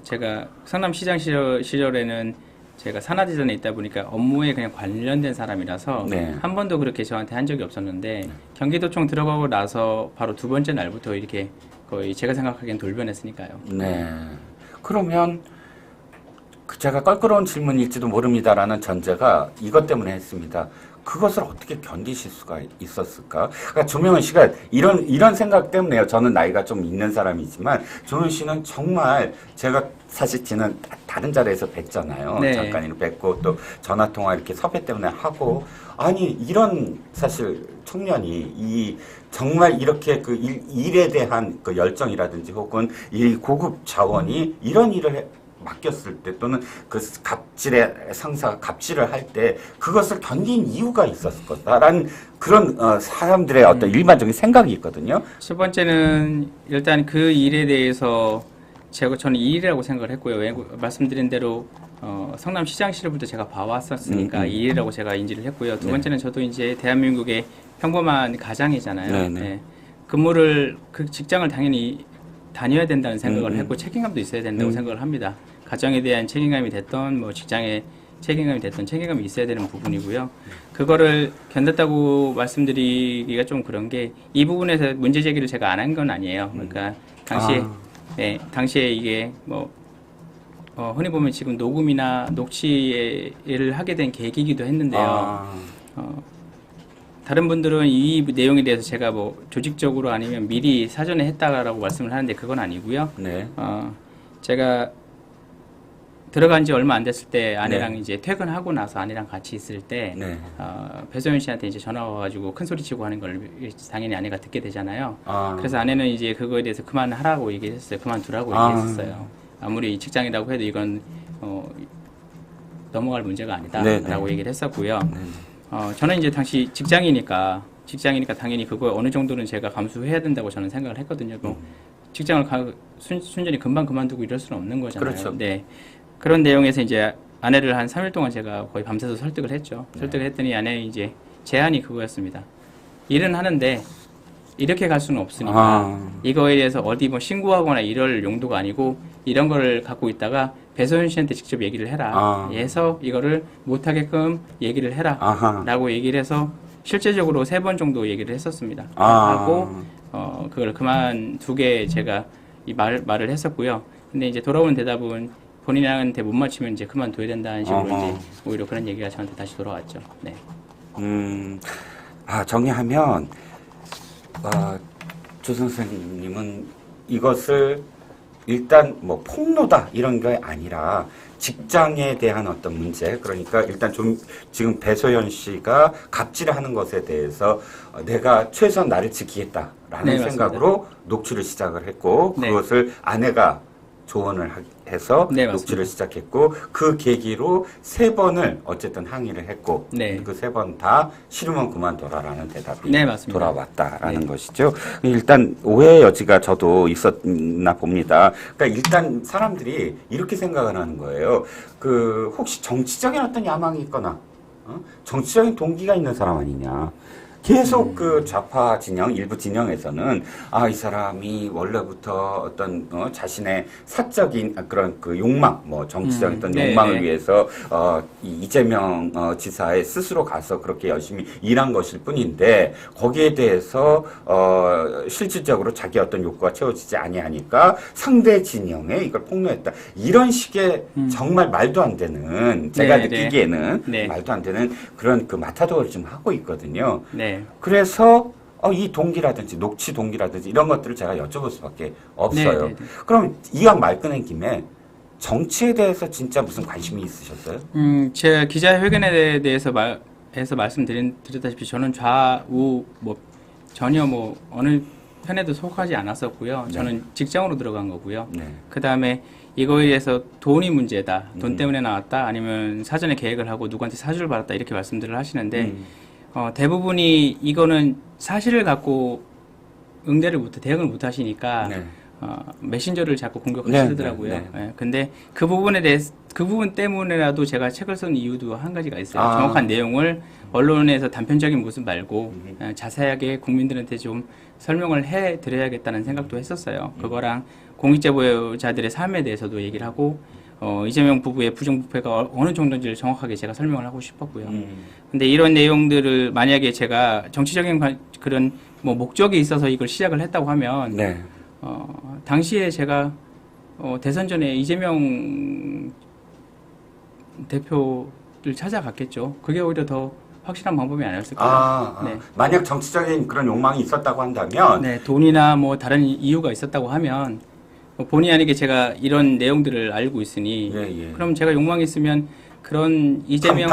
제가 성남시장 시절에는 제가 산하디전에 있다 보니까 업무에 그냥 관련된 사람이라서 네. 한 번도 그렇게 저한테 한 적이 없었는데 경기도청 들어가고 나서 바로 두 번째 날부터 이렇게 거의 제가 생각하기엔 돌변했으니까요. 네. 그러면 제가 껄끄러운 질문일지도 모릅니다라는 전제가 이것 때문에 했습니다. 그것을 어떻게 견디실 수가 있었을까? 그러니까 조명은 씨가 이런 생각 때문에요. 저는 나이가 좀 있는 사람이지만 조명은 씨는 정말 제가 사실 지는 다른 자리에서 뵀잖아요. 네. 잠깐이로 뵙고 또 전화 통화 이렇게 섭외 때문에 하고 아니 이런 사실 청년이 정말 이렇게 그 일에 대한 그 열정이라든지 혹은 이 고급 자원이 이런 일을 맡겼을 때 또는 그 갑질의 상사가 갑질을 할 때 그것을 견딘 이유가 있었을 거다라는 그런 사람들의 어떤 일반적인 생각이 있거든요. 첫 번째는 일단 그 일에 대해서 저는 일이라고 생각을 했고요. 말씀드린 대로 성남시장 시절부터 제가 봐왔었으니까 일이라고 제가 인지를 했고요. 두 번째는 저도 이제 대한민국의 평범한 가장이잖아요. 네. 근무를 그 직장을 당연히 다녀야 된다는 생각을 했고 책임감도 있어야 된다고 생각을 합니다. 가정에 대한 책임감이 됐던 뭐 직장에 책임감이 됐던 책임감이 있어야 되는 부분이고요. 그거를 견뎠다고 말씀드리기가 좀 그런 게 이 부분에서 문제 제기를 제가 안 한 건 아니에요. 그러니까 당시에 이게 뭐 흔히 보면 지금 녹음이나 녹취를 하게 된 계기이기도 했는데요. 다른 분들은 이 내용에 대해서 제가 뭐 조직적으로 아니면 미리 사전에 했다라고 말씀을 하는데 그건 아니고요. 네. 제가 들어간 지 얼마 안 됐을 때 아내랑 네. 이제 퇴근하고 나서 아내랑 같이 있을 때 네. 배소연 씨한테 이제 전화가 와가지고 큰 소리 치고 하는 걸 당연히 아내가 듣게 되잖아요. 아. 그래서 아내는 이제 그거에 대해서 그만하라고 얘기했어요. 그만두라고 얘기했었어요. 아무리 직장이라고 해도 이건 넘어갈 문제가 아니다라고 얘기를 했었고요. 저는 이제 당시 직장이니까 당연히 그거 어느 정도는 제가 감수해야 된다고 저는 생각을 했거든요. 뭐 직장을 순전히 금방 그만두고 이럴 수는 없는 거잖아요. 그렇죠. 네. 그런 내용에서 이제 아내를 한 3일 동안 제가 거의 밤새서 설득을 했죠. 설득을 했더니 아내는 이제 제안이 그거였습니다. 일은 하는데 이렇게 갈 수는 없으니까 이거에 대해서 어디 뭐 신고하거나 이럴 용도가 아니고 이런 거를 갖고 있다가 배소연 씨한테 직접 얘기를 해라. 해서 이거를 못하게끔 얘기를 해라. 라고 얘기를 해서 실제적으로 3번 정도 얘기를 했었습니다. 하고 그걸 그만두게 제가 이 말을 했었고요. 근데 이제 돌아오는 대답은 본인한테 못 맞추면 이제 그만둬야 된다는 식으로 이제 오히려 그런 얘기가 저한테 다시 돌아왔죠. 네. 정리하면 조 선생님은 이것을 일단 뭐 폭로다 이런 게 아니라 직장에 대한 어떤 문제, 그러니까 일단 좀 지금 배소연 씨가 갑질을 하는 것에 대해서 내가 최소한 나를 지키겠다라는 생각으로 녹취를 시작을 했고 그것을 아내가 조언을 해서 녹취를 시작했고 그 계기로 3번을 어쨌든 항의를 했고 그 3번 다 싫으면 그만둬라라는 대답이 돌아왔다라는 것이죠. 일단 오해의 여지가 저도 있었나 봅니다. 그러니까 일단 사람들이 이렇게 생각을 하는 거예요. 그 혹시 정치적인 어떤 야망이 있거나 정치적인 동기가 있는 사람 아니냐. 계속 그 좌파 진영, 일부 진영에서는 이 사람이 원래부터 어떤 자신의 사적인 그런 그 욕망, 뭐 정치적인 어떤 욕망을 위해서 이재명 지사에 스스로 가서 그렇게 열심히 일한 것일 뿐인데 거기에 대해서 실질적으로 자기 어떤 욕구가 채워지지 아니하니까 상대 진영에 이걸 폭로했다. 이런 식의 정말 말도 안 되는 제가 느끼기에는 말도 안 되는 그런 그 마타도를 좀 하고 있거든요. 그래서 이 동기라든지 녹취 동기라든지 이런 것들을 제가 여쭤볼 수밖에 없어요. 그럼 이왕 말 꺼낸 김에 정치에 대해서 진짜 무슨 관심이 있으셨어요? 제가 기자회견에 대해서 말씀드렸다시피 저는 좌우 뭐 전혀 뭐 어느 편에도 속하지 않았었고요. 저는 직장으로 들어간 거고요. 그 다음에 이거에 대해서 돈이 문제다. 돈 때문에 나왔다. 아니면 사전에 계획을 하고 누구한테 사주를 받았다. 이렇게 말씀들을 하시는데 대부분이 이거는 사실을 갖고 대응을 못 하시니까 메신저를 자꾸 공격하시더라고요. 근데 그 부분 때문에라도 제가 책을 쓴 이유도 한 가지가 있어요. 정확한 내용을 언론에서 단편적인 모습 말고 자세하게 국민들한테 좀 설명을 해 드려야겠다는 생각도 했었어요. 그거랑 공익제보자들의 삶에 대해서도 얘기를 하고 이재명 부부의 부정부패가 어느 정도인지를 정확하게 제가 설명을 하고 싶었고요. 근데 이런 내용들을 만약에 제가 정치적인 그런 뭐 목적이 있어서 이걸 시작을 했다고 하면 당시에 제가 대선 전에 이재명 대표를 찾아갔겠죠. 그게 오히려 더 확실한 방법이 아니었을까요? 만약 정치적인 그런 욕망이 있었다고 한다면 돈이나 뭐 다른 이유가 있었다고 하면 본의 아니게 제가 이런 내용들을 알고 있으니 그럼 제가 욕망이 있으면 그런 이재명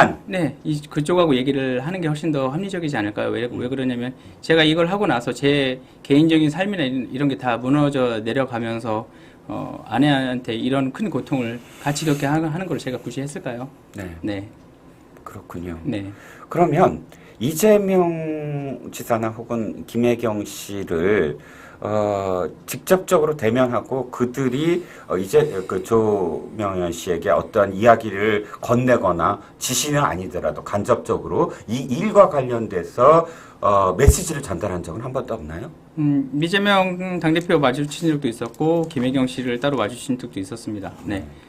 그쪽하고 얘기를 하는 게 훨씬 더 합리적이지 않을까요? 왜 그러냐면 제가 이걸 하고 나서 제 개인적인 삶이나 이런 게 다 무너져 내려가면서 아내한테 이런 큰 고통을 같이 겪게 하는 걸 제가 굳이 했을까요? 그렇군요. 그러면 이재명 지사나 혹은 김혜경 씨를 직접적으로 대면하고 그들이 이제 그 조명현 씨에게 어떠한 이야기를 건네거나 지시는 아니더라도 간접적으로 이 일과 관련돼서 메시지를 전달한 적은 한 번도 없나요? 이재명 당대표 마주친 적도 있었고 김혜경 씨를 따로 마주친 적도 있었습니다.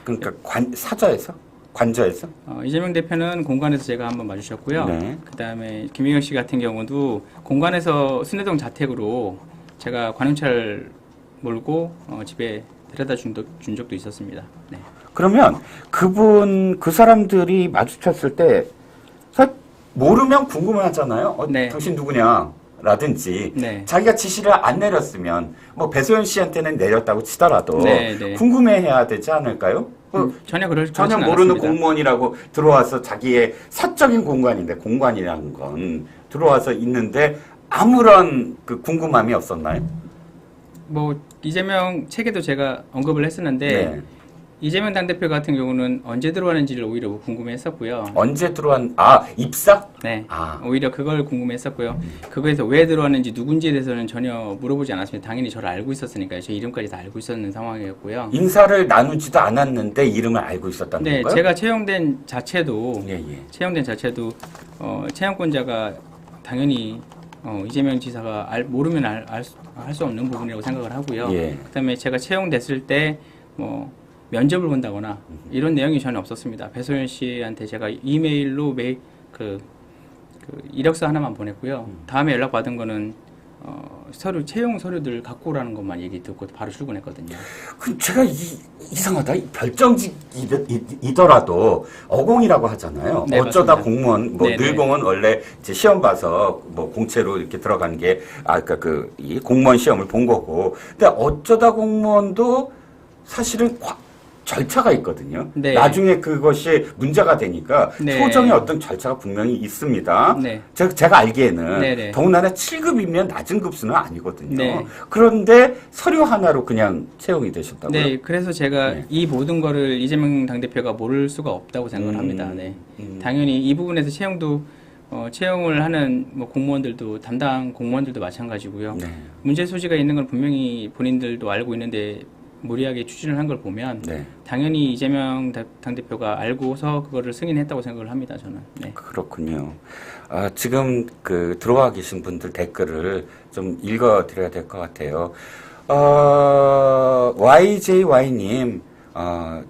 그러니까 사저에서? 관저에서? 이재명 대표는 공관에서 제가 한번 마주쳤고요. 그 다음에 김혜경 씨 같은 경우도 공관에서 순회동 자택으로 제가 관용차를 몰고 집에 데려다 준 적도 있었습니다. 그러면 그 사람들이 마주쳤을 때 모르면 궁금하잖아요. 당신 누구냐? 라든지 자기가 지시를 안 내렸으면 뭐 배소연 씨한테는 내렸다고 치더라도 궁금해해야 되지 않을까요? 전혀 모르는 공무원이라고 들어와서 자기의 사적인 공간이라는 건 들어와서 있는데 아무런 그 궁금함이 없었나요? 뭐 이재명 책에도 제가 언급을 했었는데 이재명 당대표 같은 경우는 언제 들어왔는지를 오히려 궁금해했었고요. 언제 입사? 오히려 그걸 궁금해했었고요. 그거에서 왜 들어왔는지 누군지에 대해서는 전혀 물어보지 않았습니다. 당연히 저를 알고 있었으니까요. 제 이름까지 다 알고 있었는 상황이었고요. 인사를 나누지도 않았는데 이름을 알고 있었다는 건가요? 제가 채용된 자체도 채용권자가 당연히 이재명 지사가 모르면 할 수 없는 부분이라고 생각을 하고요. 예. 그다음에 제가 채용됐을 때 뭐 면접을 본다거나 이런 내용이 전혀 없었습니다. 배소연 씨한테 제가 이메일로 매일 그 이력서 하나만 보냈고요. 다음에 연락 받은 거는 채용 서류들 갖고 오라는 것만 얘기 듣고 바로 출근했거든요. 그 제가 이상하다. 별정직이더라도 어공이라고 하잖아요. 네, 어쩌다 맞습니다. 공무원, 뭐 네, 네. 늘공은 원래 이제 시험 봐서 뭐 공채로 이렇게 들어가는 게 그러니까 이 공무원 시험을 본 거고. 근데 어쩌다 공무원도 사실은 절차가 있거든요. 네. 나중에 그것이 문제가 되니까 네. 소정의 어떤 절차가 분명히 있습니다. 네. 제가 알기에는 네, 네. 더군다나 7급이면 낮은 급수는 아니거든요. 네. 그런데 서류 하나로 그냥 채용이 되셨다고요? 네, 그래서 제가 네. 이 모든 거를 이재명 당대표가 모를 수가 없다고 생각을 합니다. 네. 당연히 이 부분에서 채용을 하는 뭐 공무원들도 담당 공무원들도 마찬가지고요. 네. 문제 소지가 있는 건 분명히 본인들도 알고 있는데 무리하게 추진을 한 걸 보면 네. 당연히 이재명 당대표가 알고서 그거를 승인했다고 생각을 합니다. 저는. 네. 그렇군요. 지금 들어와 계신 분들 댓글을 좀 읽어드려야 될 것 같아요. YJY님,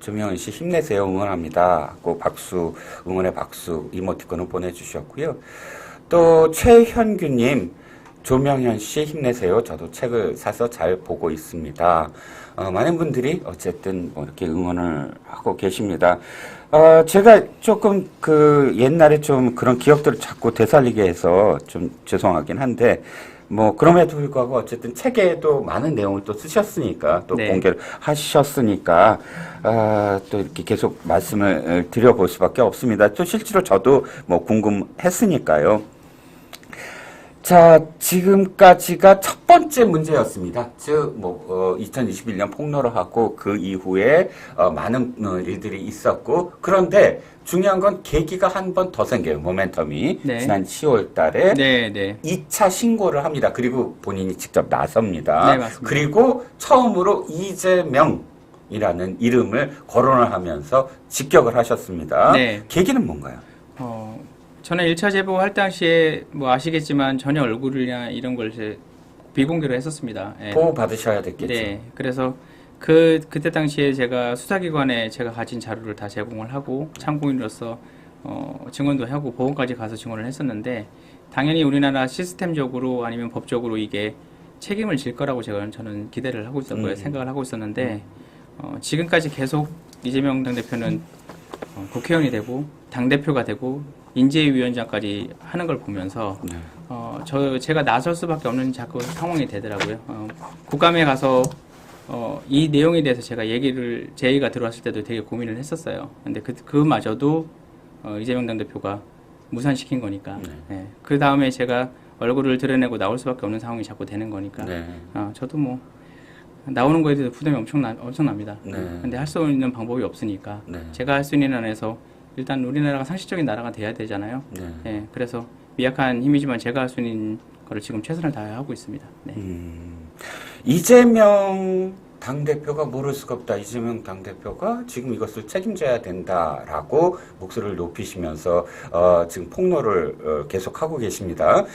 조명은 씨 힘내세요. 응원합니다. 하고 응원의 박수 이모티콘을 보내주셨고요. 또 최현규님, 조명현 씨 힘내세요. 저도 책을 사서 잘 보고 있습니다. 많은 분들이 어쨌든 뭐 이렇게 응원을 하고 계십니다. 제가 조금 옛날에 좀 그런 기억들을 자꾸 되살리게 해서 좀 죄송하긴 한데, 뭐 그럼에도 불구하고 어쨌든 책에도 많은 내용을 또 쓰셨으니까 또 네. 공개를 하셨으니까 또 이렇게 계속 말씀을 드려볼 수밖에 없습니다. 또 실제로 저도 뭐 궁금했으니까요. 자, 지금까지가 첫 번째 문제였습니다. 즉, 2021년 폭로를 하고 그 이후에 많은 일들이 있었고, 그런데 중요한 건 계기가 한 번 더 생겨요. 모멘텀이. 네. 지난 10월 달에 네, 네. 2차 신고를 합니다. 그리고 본인이 직접 나섭니다. 네, 맞습니다. 그리고 처음으로 이재명이라는 이름을 거론을 하면서 직격을 하셨습니다. 네. 계기는 뭔가요? 저는 1차 제보할 당시에 뭐 아시겠지만 전혀 얼굴이나 이런 걸 이제 비공개로 했었습니다. 예. 보호 받으셔야 됐겠죠. 네. 그래서 그때 당시에 제가 수사기관에 제가 가진 자료를 다 제공을 하고 참고인으로서 증언도 하고 보험까지 가서 증언을 했었는데 당연히 우리나라 시스템적으로 아니면 법적으로 이게 책임을 질 거라고 저는 기대를 하고 있었고요. 생각을 하고 있었는데 지금까지 계속 이재명 당대표는 국회의원이 되고 당대표가 되고 인재위원장까지 하는 걸 보면서 제가 나설 수밖에 없는 자꾸 상황이 되더라고요. 국감에 가서 이 내용에 대해서 제가 제의가 들어왔을 때도 되게 고민을 했었어요. 근데 그마저도 이재명 당대표가 무산시킨 거니까. 네. 그 다음에 제가 얼굴을 드러내고 나올 수밖에 없는 상황이 자꾸 되는 거니까. 네. 저도 뭐 나오는 거에 대해서 부담이 엄청납니다. 네. 근데 할 수 있는 방법이 없으니까 네. 제가 할 수 있는 안에서 일단 우리나라가 상식적인 나라가 돼야 되잖아요. 네. 예, 그래서 미약한 힘이지만 제가 할 수 있는 거를 지금 최선을 다하고 있습니다. 네. 이재명 당대표가 모를 수가 없다. 이재명 당대표가 지금 이것을 책임져야 된다라고 목소리를 높이시면서 지금 폭로를 계속하고 계십니다.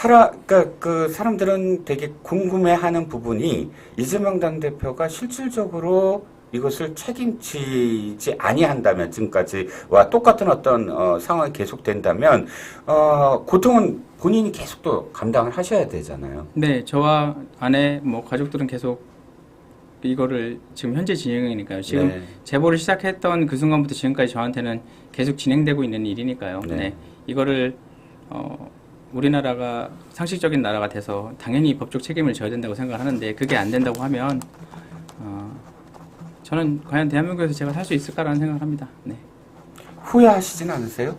그러니까 사람들은 되게 궁금해하는 부분이 이재명 당대표가 실질적으로 이것을 책임지지 아니한다면 지금까지와 똑같은 어떤 상황이 계속된다면 고통은 본인이 계속 또 감당을 하셔야 되잖아요. 네, 저와 아내 뭐 가족들은 계속 이거를 지금 현재 진행이니까요. 지금 네. 제보를 시작했던 그 순간부터 지금까지 저한테는 계속 진행되고 있는 일이니까요. 네. 네. 이거를 우리나라가 상식적인 나라가 돼서 당연히 법적 책임을 져야 된다고 생각을 하는데 그게 안 된다고 하면 저는 과연 대한민국에서 제가 살 수 있을까라는 생각을 합니다. 네. 후회하시진 않으세요?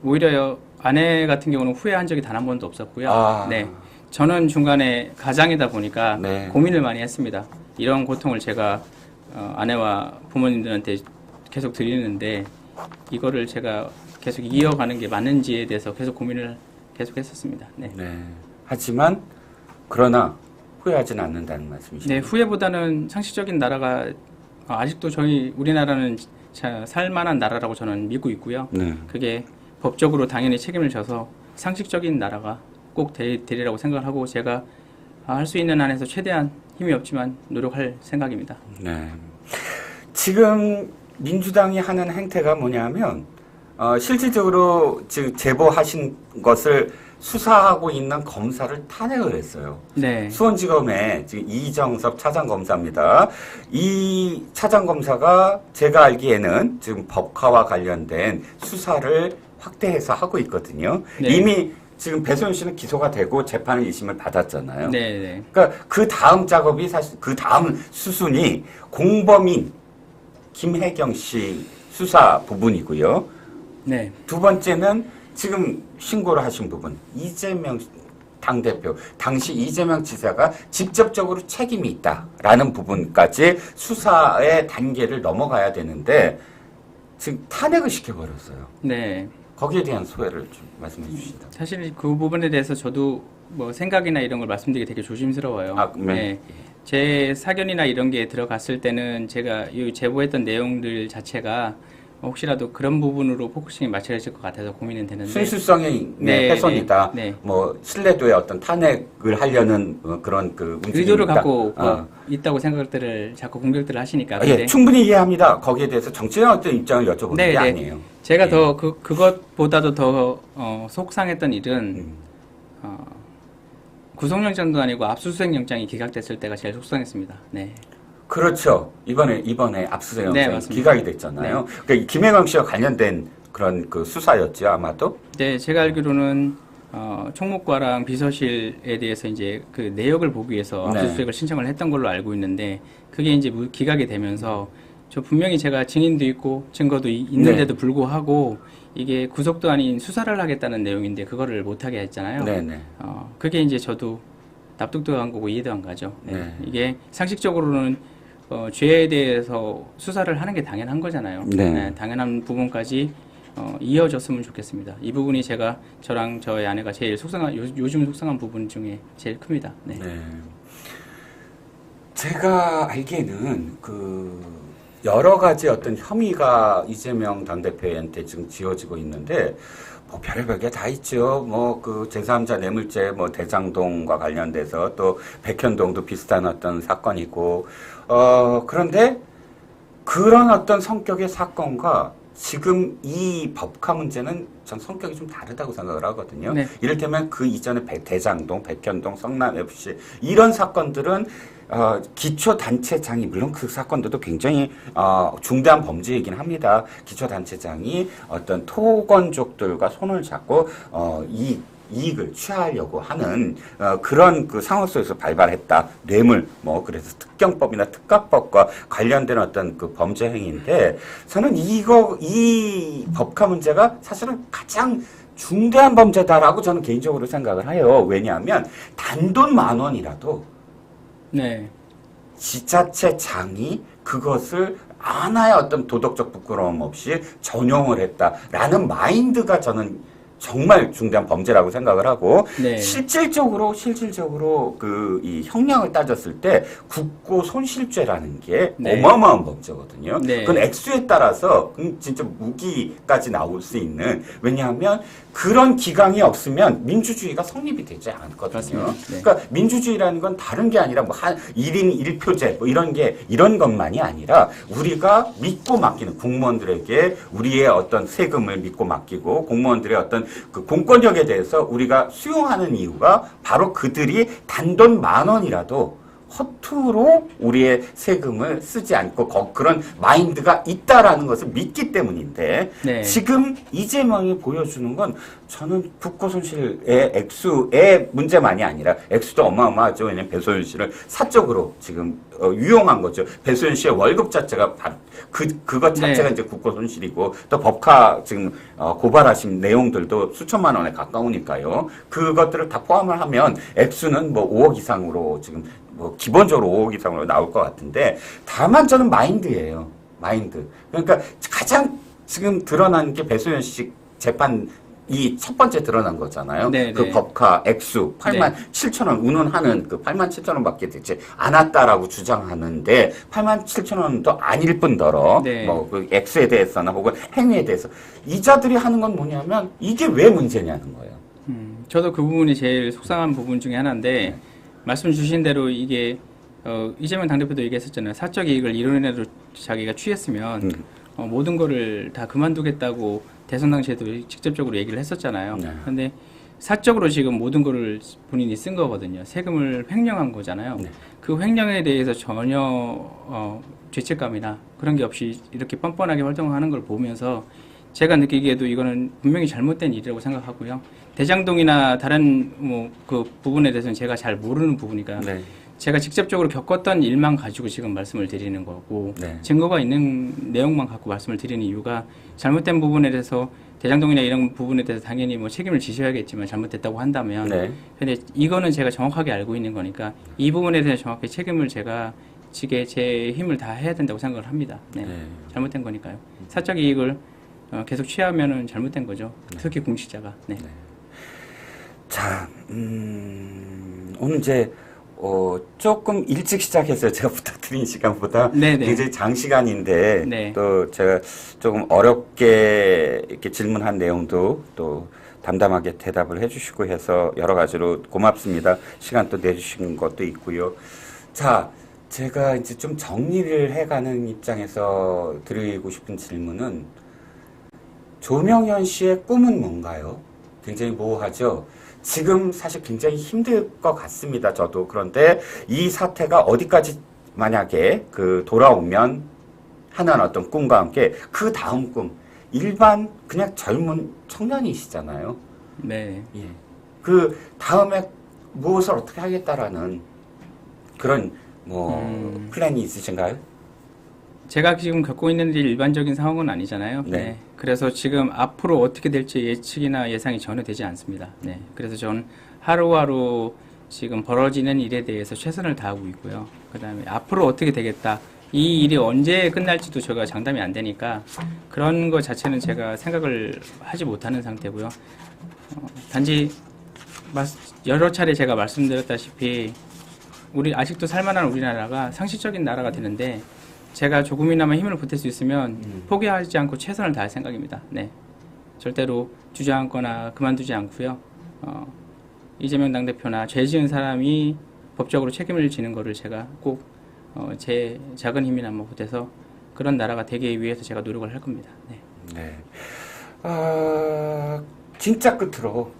오히려 아내 같은 경우는 후회한 적이 단 한 번도 없었고요. 아. 네. 저는 중간에 가장이다 보니까 네. 고민을 많이 했습니다. 이런 고통을 제가 아내와 부모님들한테 계속 드리는데 이거를 제가 계속 이어가는 게 맞는지에 대해서 계속 고민을 계속 했었습니다. 네. 네. 하지만 그러나 후회하진 않는다는 말씀이시죠? 네, 후회보다는 상식적인 나라가 아직도 우리나라는 살만한 나라라고 저는 믿고 있고요. 네. 그게 법적으로 당연히 책임을 져서 상식적인 나라가 꼭 되리라고 생각을 하고 제가 할 수 있는 한에서 최대한 힘이 없지만 노력할 생각입니다. 네. 지금 민주당이 하는 행태가 뭐냐면 실질적으로 지금 제보하신 것을 수사하고 있는 검사를 탄핵을 했어요. 네. 수원지검의 지금 이정섭 차장검사입니다. 이 차장검사가 제가 알기에는 지금 법카와 관련된 수사를 확대해서 하고 있거든요. 네. 이미 지금 배소연 씨는 기소가 되고 재판을 1심을 받았잖아요. 네, 네. 그러니까 그 다음 작업이 사실 그 다음 수순이 공범인 김혜경 씨 수사 부분이고요. 네. 두 번째는 지금 신고를 하신 부분, 이재명 당대표, 당시 이재명 지사가 직접적으로 책임이 있다라는 부분까지 수사의 단계를 넘어가야 되는데 지금 탄핵을 시켜버렸어요. 네. 거기에 대한 소회를 좀 말씀해 주시죠. 사실 그 부분에 대해서 저도 뭐 생각이나 이런 걸 말씀드리기 되게 조심스러워요. 아, 네. 네. 제 사견이나 이런 게 들어갔을 때는 제가 이 제보했던 내용들 자체가 혹시라도 그런 부분으로 포커싱이 맞춰질 것 같아서 고민은 되는데 순수성의 네, 훼손이다. 네, 네. 뭐 신뢰도의 어떤 탄핵을 하려는 그런 그 움직임이 의도를 있다. 갖고 있다고 생각들을 자꾸 공격들을 하시니까. 예, 근데 충분히 이해합니다. 거기에 대해서 정치적 어떤 입장을 여쭤보는 네, 게 네. 아니에요. 제가 예. 더 그것보다도 더 속상했던 일은 구속영장도 아니고 압수수색영장이 기각됐을 때가 제일 속상했습니다. 네. 그렇죠. 이번에 압수수색 네, 영장이 맞습니다. 기각이 됐잖아요. 그러니까 김혜경 씨와 관련된 그런 그 수사였죠, 아마도. 네, 제가 알기로는 총무과랑 비서실에 대해서 이제 그 내역을 보기 위해서 네. 압수수색을 신청을 했던 걸로 알고 있는데 그게 이제 기각이 되면서 저 분명히 제가 증인도 있고 증거도 있는데도 불구하고 이게 구속도 아닌 수사를 하겠다는 내용인데 그거를 못하게 했잖아요. 네네. 그게 이제 저도 납득도 안 가고 이해도 안 가죠. 네. 네. 이게 상식적으로는 죄에 대해서 수사를 하는 게 당연한 거잖아요. 네. 당연한 부분까지 이어졌으면 좋겠습니다. 이 부분이 제가 저랑 저의 아내가 제일 요즘 속상한 부분 중에 제일 큽니다. 네. 네. 제가 알기에는 여러 가지 어떤 혐의가 이재명 당대표한테 지금 지어지고 있는데, 뭐 별의별 게 다 있죠. 뭐 제3자 뇌물죄, 뭐 대장동과 관련돼서 또 백현동도 비슷한 어떤 사건이고, 그런데 그런 어떤 성격의 사건과 지금 이 법카 문제는 전 성격이 좀 다르다고 생각을 하거든요. 네. 이를테면 그 이전에 대장동, 백현동, 성남FC 이런 사건들은 기초단체장이 물론 그 사건들도 굉장히 중대한 범죄이긴 합니다. 기초단체장이 어떤 토건족들과 손을 잡고 이익을 취하려고 하는 그런 그 상황 속에서 발발했다. 뇌물 그래서 특경법이나 특가법과 관련된 어떤 그 범죄 행위인데 저는 이 법카 문제가 사실은 가장 중대한 범죄다라고 저는 개인적으로 생각을 해요. 왜냐하면 단돈 10,000원이라도 네. 지자체장이 그것을 하나의 어떤 도덕적 부끄러움 없이 전용을 했다라는 마인드가 저는 정말 중대한 범죄라고 생각을 하고 네. 실질적으로 이 형량을 따졌을 때 국고 손실죄라는 게 네. 어마어마한 범죄거든요. 네. 그건 액수에 따라서 진짜 무기까지 나올 수 있는 왜냐하면 그런 기강이 없으면 민주주의가 성립이 되지 않거든요. 네. 그러니까 민주주의라는 건 다른 게 아니라 뭐 1인 1표제 이런 것만이 아니라 우리가 믿고 맡기는 국무원들에게 우리의 어떤 세금을 믿고 맡기고 공무원들의 어떤 그 공권력에 대해서 우리가 수용하는 이유가 바로 그들이 단돈 10,000원이라도 허투루 우리의 세금을 쓰지 않고 그런 마인드가 있다라는 것을 믿기 때문인데 네. 지금 이재명이 보여주는 건 저는 국고손실의 액수의 문제만이 아니라 액수도 어마어마하죠. 왜냐하면 배소연 씨를 사적으로 지금 유용한 거죠. 배소연 씨의 월급 자체가 그것 자체가 네. 이제 국고손실이고 또 법카 지금 고발하신 내용들도 수천만 원에 가까우니까요. 그것들을 다 포함을 하면 액수는 뭐 5억 이상으로 지금 기본적으로 5억 이상으로 나올 것 같은데 다만 저는 마인드예요. 마인드. 그러니까 가장 지금 드러난 게 배소연 씨 재판 이 첫 번째 드러난 거잖아요. 네, 그 네. 법카 액수 87,000원 운운하는 그 87,000원밖에 되지 않았다라고 주장하는데 87,000원도 아닐 뿐더러 네. 그 액수에 대해서나 혹은 행위에 대해서 이자들이 하는 건 뭐냐면 이게 왜 문제냐는 거예요. 저도 그 부분이 제일 속상한 부분 중에 하나인데 말씀 주신 대로 이게 이재명 당대표도 얘기했었잖아요. 사적 이익을 이론으로 자기가 취했으면 모든 거를 다 그만두겠다고 대선 당시에도 직접적으로 얘기를 했었잖아요. 그런데 사적으로 지금 모든 거를 본인이 쓴 거거든요. 세금을 횡령한 거잖아요. 그 횡령에 대해서 전혀 죄책감이나 그런 게 없이 이렇게 뻔뻔하게 활동하는 걸 보면서 제가 느끼기에도 이거는 분명히 잘못된 일이라고 생각하고요. 대장동이나 다른 그 부분에 대해서는 제가 잘 모르는 부분이니까 제가 직접적으로 겪었던 일만 가지고 지금 말씀을 드리는 거고 증거가 있는 내용만 갖고 말씀을 드리는 이유가 잘못된 부분에 대해서 대장동이나 이런 부분에 대해서 당연히 뭐 책임을 지셔야겠지만 잘못됐다고 한다면 근데 이거는 제가 정확하게 알고 있는 거니까 이 부분에 대해서 정확히 책임을 제가 지게 제 힘을 다 해야 된다고 생각을 합니다. 잘못된 거니까요. 사적 이익을 계속 취하면은 잘못된 거죠. 특히 공직자가. 자, 오늘 이제 조금 일찍 시작해서 제가 부탁드린 시간보다 굉장히 장시간인데 또 제가 조금 어렵게 이렇게 질문한 내용도 또 담담하게 대답을 해주시고 해서 여러 가지로 고맙습니다. 시간 또 내주신 것도 있고요. 자, 제가 이제 좀 정리를 해가는 입장에서 드리고 싶은 질문은 조명현 씨의 꿈은 뭔가요? 굉장히 모호하죠? 지금 사실 굉장히 힘들 것 같습니다. 저도. 그런데 이 사태가 어디까지 만약에 돌아오면 하는 어떤 꿈과 함께 그 다음 꿈, 일반 그냥 젊은 청년이시잖아요. 그 다음에 무엇을 어떻게 하겠다라는 그런 플랜이 있으신가요? 제가 지금 겪고 있는 일이 일반적인 상황은 아니잖아요. 그래서 지금 앞으로 어떻게 될지 예측이나 예상이 전혀 되지 않습니다. 그래서 저는 하루하루 지금 벌어지는 일에 대해서 최선을 다하고 있고요. 그 다음에 앞으로 어떻게 되겠다. 이 일이 언제 끝날지도 제가 장담이 안 되니까 그런 것 자체는 제가 생각을 하지 못하는 상태고요. 단지 여러 차례 제가 말씀드렸다시피 아직도 살만한 우리나라가 상식적인 나라가 되는데 제가 조금이나마 힘을 보탤 수 있으면 포기하지 않고 최선을 다할 생각입니다. 절대로 주저앉거나 그만두지 않고요. 이재명 당대표나 죄 지은 사람이 법적으로 책임을 지는 거를 제가 꼭 제 작은 힘이나마 보태서 그런 나라가 되기 위해서 제가 노력을 할 겁니다. 진짜 끝으로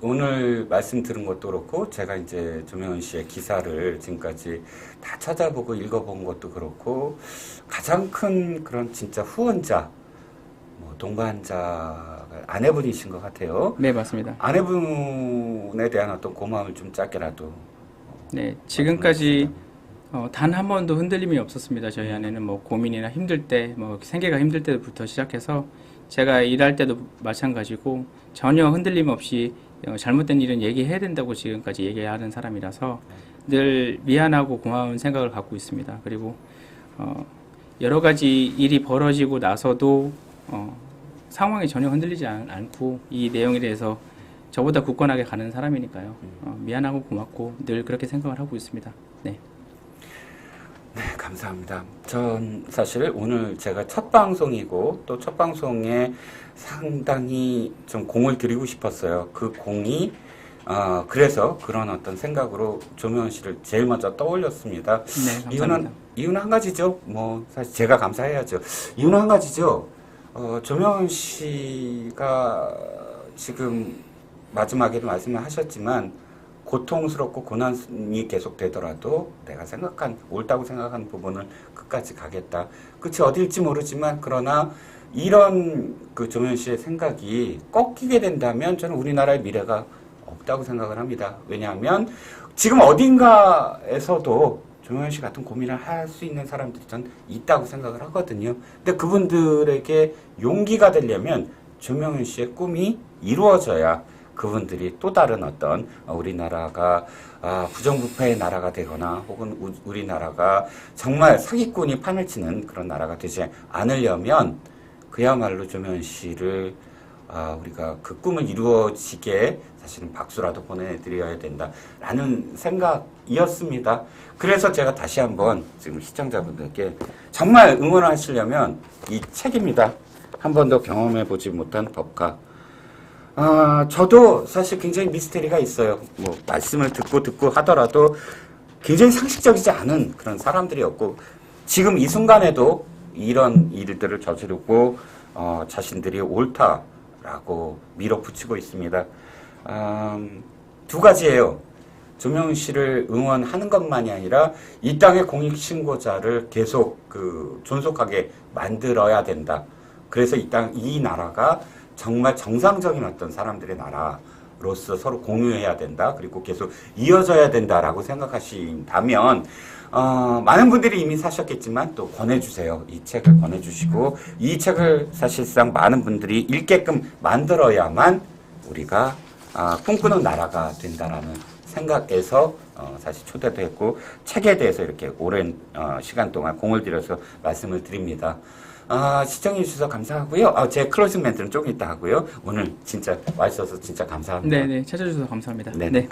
오늘 말씀 들은 것도 그렇고 제가 이제 조명현 씨의 기사를 지금까지 다 찾아보고 읽어본 것도 그렇고 가장 큰 그런 진짜 후원자, 동반자가 아내분이신 것 같아요. 맞습니다. 아내분에 대한 어떤 고마움을 좀 짧게라도. 지금까지 단 한 번도 흔들림이 없었습니다. 저희 아내는 고민이나 힘들 때, 생계가 힘들 때부터 시작해서 제가 일할 때도 마찬가지고 전혀 흔들림 없이 잘못된 일은 얘기해야 된다고 지금까지 얘기하는 사람이라서 늘 미안하고 고마운 생각을 갖고 있습니다. 그리고 여러 가지 일이 벌어지고 나서도 상황이 전혀 흔들리지 않고 이 내용에 대해서 저보다 굳건하게 가는 사람이니까요. 미안하고 고맙고 늘 그렇게 생각을 하고 있습니다. 감사합니다. 전 사실 오늘 제가 첫 방송이고 또 첫 방송에 상당히 좀 공을 들이고 싶었어요. 그 공이 그래서 그런 어떤 생각으로 조명현 씨를 제일 먼저 떠올렸습니다. 이유는 한 가지죠. 사실 제가 감사해야죠. 이유는 한 가지죠. 조명현 씨가 지금 마지막에도 말씀을 하셨지만 고통스럽고 고난이 계속되더라도 내가 옳다고 생각하는 부분을 끝까지 가겠다. 끝이 어딜지 모르지만 그러나 이런 조명현 씨의 생각이 꺾이게 된다면 저는 우리나라의 미래가 없다고 생각을 합니다. 왜냐하면 지금 어딘가에서도 조명현 씨 같은 고민을 할 수 있는 사람들이 전 있다고 생각을 하거든요. 근데 그분들에게 용기가 되려면 조명현 씨의 꿈이 이루어져야 그분들이 또 다른 어떤 우리나라가 부정부패의 나라가 되거나 혹은 우리나라가 정말 사기꾼이 판을 치는 그런 나라가 되지 않으려면 그야말로 조명현 씨를 우리가 그 꿈을 이루어지게 사실은 박수라도 보내드려야 된다라는 생각이었습니다. 그래서 제가 다시 한번 지금 시청자분들께 정말 응원하시려면 이 책입니다. 한 번도 경험해보지 못한 법과 저도 사실 굉장히 미스테리가 있어요. 뭐, 말씀을 듣고 하더라도 굉장히 상식적이지 않은 그런 사람들이었고, 지금 이 순간에도 이런 일들을 저지르고, 자신들이 옳다라고 밀어붙이고 있습니다. 두 가지예요. 조명훈 씨를 응원하는 것만이 아니라 이 땅의 공익신고자를 계속 존속하게 만들어야 된다. 그래서 이 나라가 정말 정상적인 어떤 사람들의 나라로서 서로 공유해야 된다. 그리고 계속 이어져야 된다라고 생각하신다면, 많은 분들이 이미 사셨겠지만 또 권해주세요. 이 책을 권해주시고, 이 책을 사실상 많은 분들이 읽게끔 만들어야만 우리가 꿈꾸는 나라가 된다라는 생각에서 사실 초대도 했고, 책에 대해서 이렇게 오랜 시간 동안 공을 들여서 말씀을 드립니다. 시청해 주셔서 감사하고요. 제 클로징 멘트는 조금 이따 하고요. 오늘 진짜 와주셔서 진짜 감사합니다. 네네, 찾아주셔서 감사합니다. 네. 네.